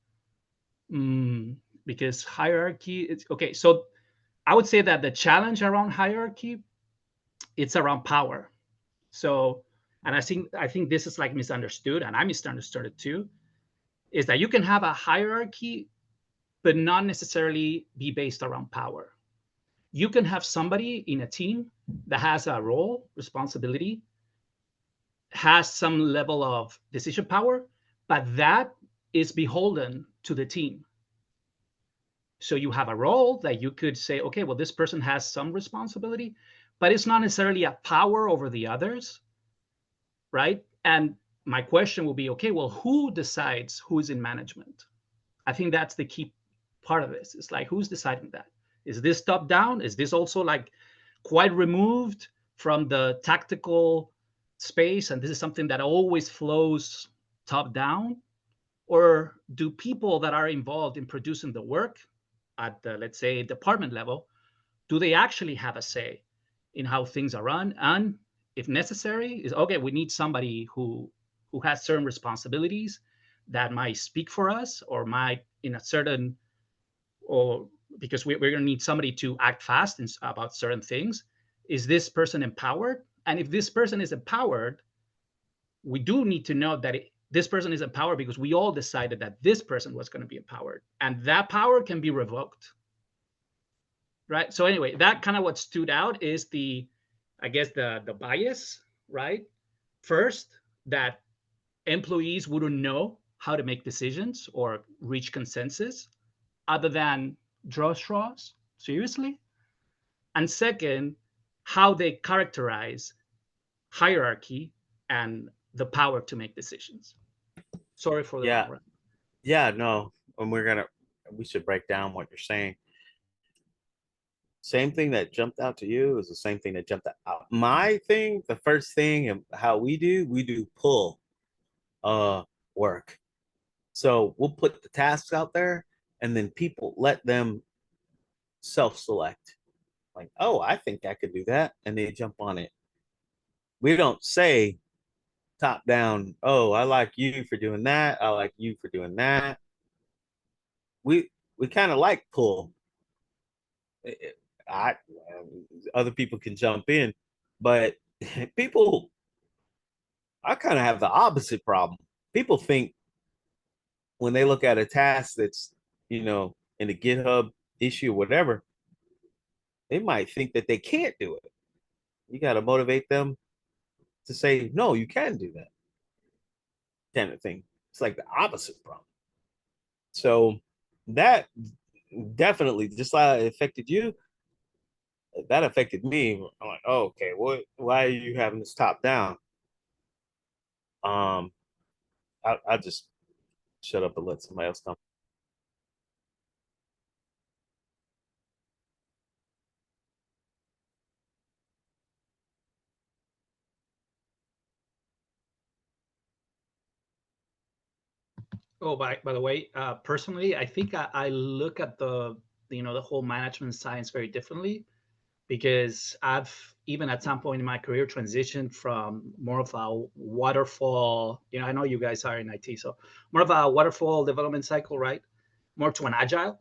because hierarchy is okay. So I would say that the challenge around hierarchy, it's around power. So, and I think this is like misunderstood, and I misunderstood it too, is that you can have a hierarchy, but not necessarily be based around power. You can have somebody in a team that has a role, responsibility, has some level of decision power, but that is beholden to the team. So you have a role that you could say, okay, well, this person has some responsibility, but it's not necessarily a power over the others, right? And my question will be, okay, well, who decides who is in management? I think that's the key part of this. It's like, who's deciding that? Is this top down? Is this also like quite removed from the tactical space, and this is something that always flows top down? Or do people that are involved in producing the work at the, let's say, department level, do they actually have a say in how things are run? And if necessary, is okay, we need somebody who has certain responsibilities that might speak for us, or might in a certain, or because we're going to need somebody to act fast about certain things. Is this person empowered? And if this person is empowered, we do need to know that this person is empowered because we all decided that this person was going to be empowered, and that power can be revoked, right? So anyway, that kind of what stood out is the, I guess, the bias, right? First, that employees wouldn't know how to make decisions or reach consensus other than draw straws, seriously. And second, how they characterize hierarchy and the power to make decisions. Sorry for the Yeah. long run. Yeah, no. And we should break down what you're saying. Same thing that jumped out to you is the same thing that jumped out. My thing, the first thing and how we do pull work. So we'll put the tasks out there and then people let them self-select. Like, oh, I think I could do that. And they jump on it. We don't say top down, oh, I like you for doing that. I like you for doing that. We kind of like pull. I other people can jump in, but people, I kind of have the opposite problem. People think when they look at a task that's, in a GitHub issue or whatever, they might think that they can't do it. You got to motivate them to say, no, you can do that kind of thing. It's like the opposite problem. So that definitely, just like it affected you, that affected me. I'm like, oh, okay, why are you having this top down? I just shut up and let somebody else come. Oh, by the way, personally, I think I look at the whole management science very differently, because I've, even at some point in my career, transitioned from more of a waterfall. I know you guys are in IT, so more of a waterfall development cycle, right? More to an agile.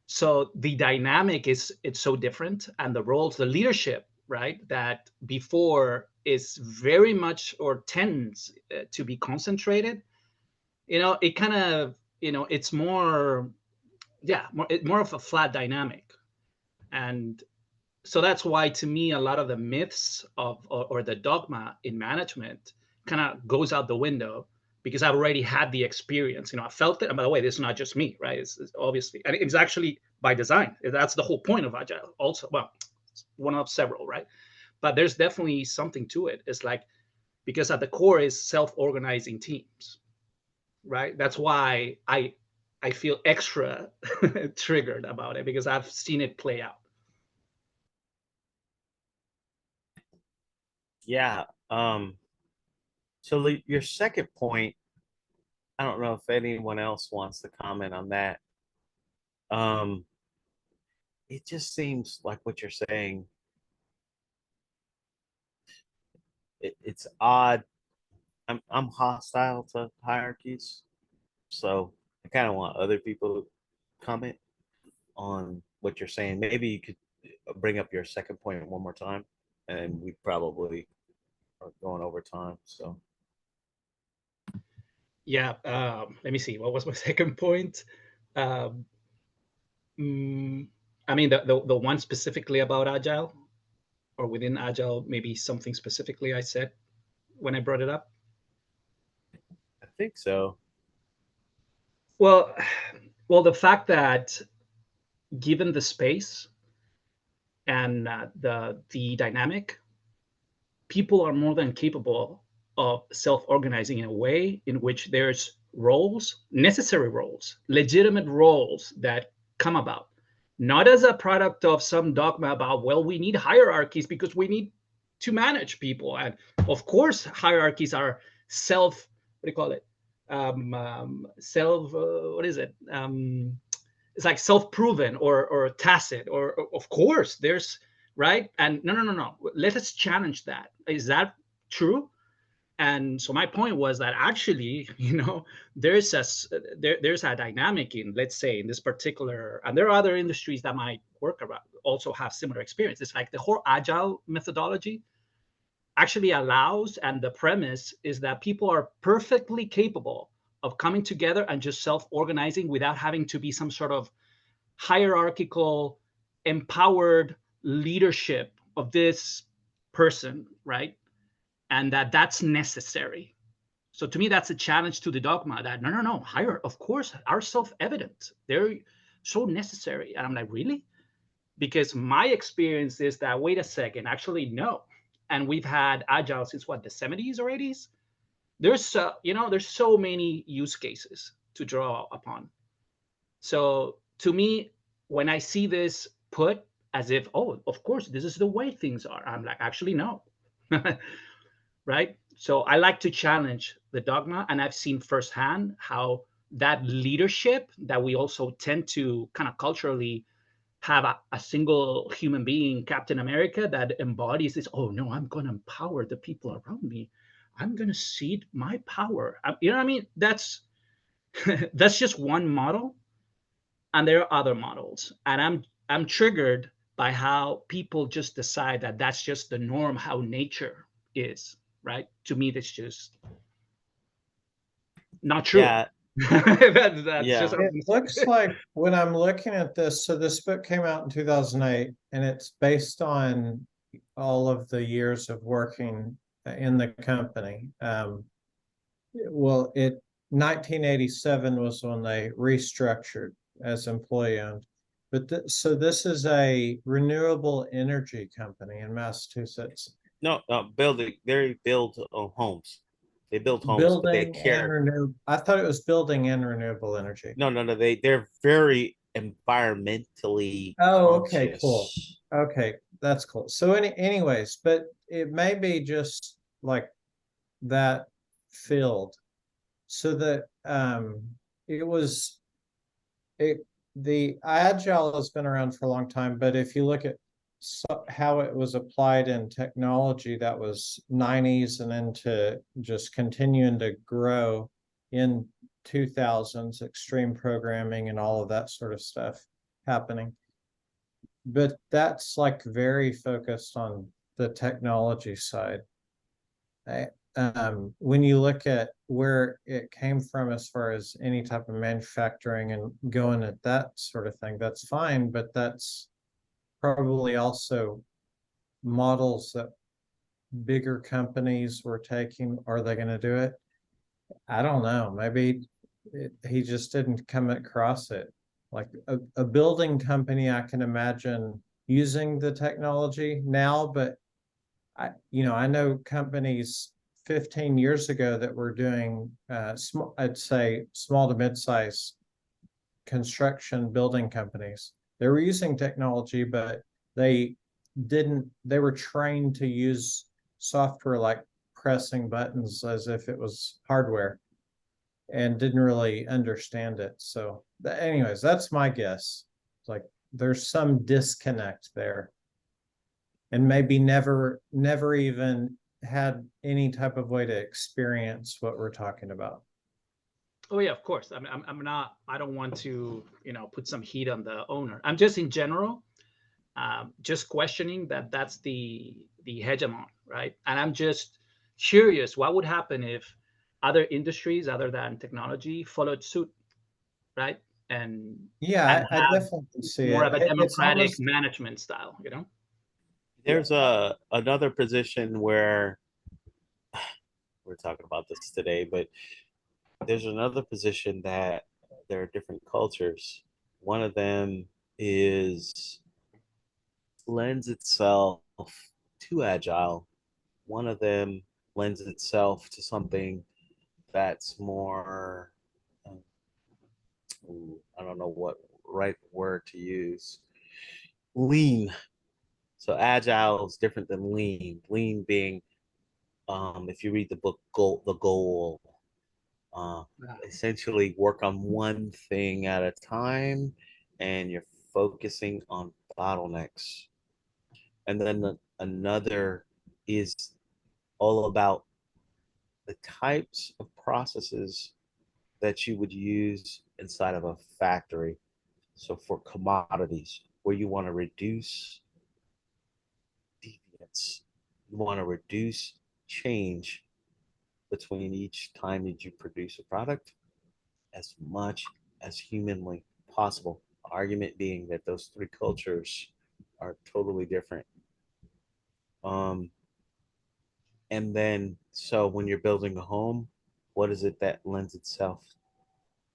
So the dynamic it's so different, and the roles, the leadership, right, that before is very much or tends to be concentrated. It kind of, it's more, yeah, more of a flat dynamic. And so that's why, to me, a lot of the myths or the dogma in management kind of goes out the window, because I've already had the experience. I felt it. And by the way, this is not just me, right? It's obviously, and it's actually by design. That's the whole point of agile. Also, well, it's one of several, right? But there's definitely something to it. It's like, because at the core is self-organizing teams, right? That's why I feel extra triggered about it, because I've seen it play out. Yeah. So your second point, I don't know if anyone else wants to comment on that. Um, it just seems like what you're saying. It's odd. I'm hostile to hierarchies, so I kind of want other people to comment on what you're saying. Maybe you could bring up your second point one more time, and we probably are going over time. So Yeah. Let me see. What was my second point? Um, I mean, the one specifically about agile, or within agile, maybe something specifically I said when I brought it up. I think so. Well, the fact that, given the space and the dynamic, people are more than capable of self-organizing in a way in which there's roles, necessary roles, legitimate roles that come about, not as a product of some dogma about, well, we need hierarchies because we need to manage people. And of course, hierarchies are what do you call it? What is it? It's like self-proven or tacit, or of course there's, right. And no, let us challenge that. Is that true? And so my point was that, actually, there's a dynamic in, let's say, in this particular, and there are other industries that might work around, also have similar experience. It's like the whole agile methodology actually allows, and the premise is that people are perfectly capable of coming together and just self-organizing without having to be some sort of hierarchical, empowered leadership of this person, right? And that's necessary. So to me, that's a challenge to the dogma that no, higher, of course, are self-evident. They're so necessary. And I'm like, really? Because my experience is that, wait a second, actually, no. And we've had agile since what, the 70s or 80s? There's so many use cases to draw upon. So to me, when I see this put as if, oh, of course, this is the way things are, I'm like, actually, no. Right? So I like to challenge the dogma, and I've seen firsthand how that leadership that we also tend to kind of culturally have a single human being, Captain America, that embodies this, oh no, I'm going to empower the people around me. I'm going to cede my power. You know what I mean? That's that's just one model, and there are other models. And I'm triggered by how people just decide that that's just the norm, how nature is, right? To me, that's just not true. Yeah, That's yeah. just It looks like when I'm looking at this, so this book came out in 2008, and it's based on all of the years of working in the company. Well, 1987 was when they restructured as employee owned. But so this is a renewable energy company in Massachusetts. No, building. They build homes. They build homes, but they Building and care. renew. I thought it was building and renewable energy. No, no, no. They're very environmentally Oh, okay, cool. conscious. Okay, that's cool. So anyways, but it may be just like that field. So that it was it the agile has been around for a long time, but if you look at how it was applied in technology, that was 90s and into just continuing to grow in 2000s, extreme programming and all of that sort of stuff happening. But that's like very focused on the technology side. When you look at where it came from as far as any type of manufacturing and going at that sort of thing, that's fine, but that's probably also models that bigger companies were taking. Are they going to do it? I don't know. Maybe he just didn't come across it. Like a building company, I can imagine using the technology now, but I know companies 15 years ago that were doing small, I'd say small to mid-size construction building companies. They were using technology, but they were trained to use software like pressing buttons as if it was hardware and didn't really understand it. So anyways, that's my guess. It's like there's some disconnect there. And maybe never even had any type of way to experience what we're talking about. Oh yeah, of course. I'm not. I don't want to, put some heat on the owner. I'm just in general, just questioning that that's the hegemon, right? And I'm just curious, what would happen if other industries other than technology followed suit, right? And Yeah, I have definitely see more it. of a It's democratic almost management style. There's another position where we're talking about this today, but there's another position that there are different cultures. One of them is lends itself to agile. One of them lends itself to something that's more, um, I don't know what right word to use, lean. So agile is different than lean. Lean being, if you read the book The Goal, uh, essentially work on one thing at a time, and you're focusing on bottlenecks. And then another is all about the types of processes that you would use inside of a factory. So for commodities, where you want to reduce deviance, You want to reduce change between each time that you produce a product as much as humanly possible. Argument being that those three cultures are totally different. And then, so when you're building a home, what is it that lends itself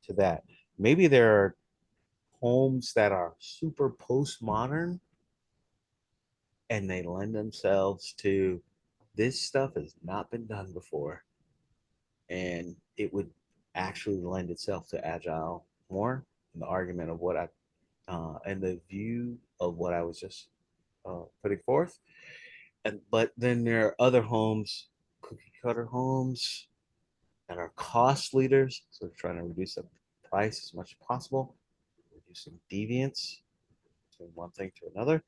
to that? Maybe there are homes that are super postmodern and they lend themselves to this stuff has not been done before. And it would actually lend itself to agile more in the argument of what I, and the view of what I was just putting forth. But then there are other homes, cookie cutter homes that are cost leaders. So they're trying to reduce the price as much as possible, reducing deviance between one thing to another.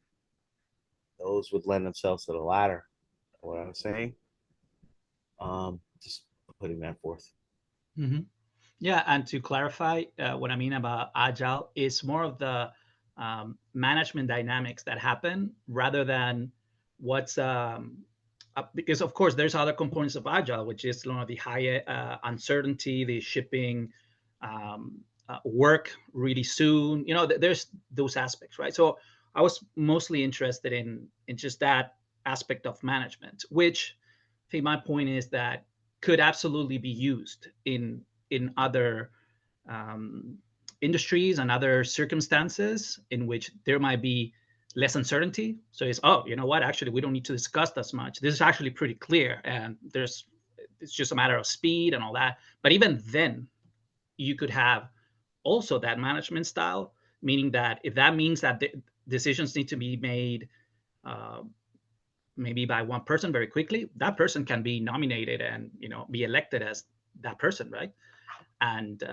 Those would lend themselves to the latter. What I was saying. Just putting that forth. Mm-hmm. Yeah, and to clarify, what I mean about agile is more of the management dynamics that happen rather than what's because of course there's other components of agile, which is the high uncertainty, the shipping, work really soon. There's those aspects, right? So I was mostly interested in just that aspect of management, which I think my point is that could absolutely be used in other um, industries and other circumstances in which there might be less uncertainty. So it's, oh, you know what? Actually, we don't need to discuss this much. This is actually pretty clear, and it's just a matter of speed and all that. But even then, you could have also that management style, meaning that if that means that the decisions need to be made uh, maybe by one person very quickly, that person can be nominated and be elected as that person, right? And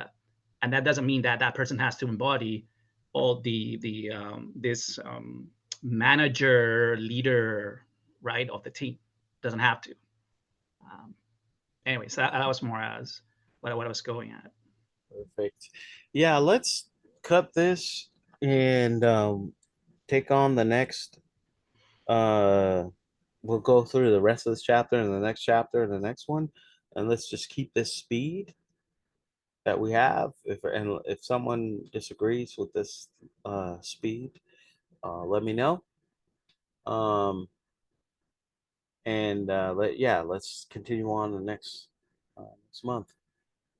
that doesn't mean that that person has to embody all this manager leader, right, of the team. Doesn't have to. Anyways, that was more as what I was going at. Perfect. Yeah, let's cut this and take on the next. We'll go through the rest of this chapter and the next chapter and the next one, and let's just keep this speed that we have. If someone disagrees with this speed, let me know. And let's continue on the next month.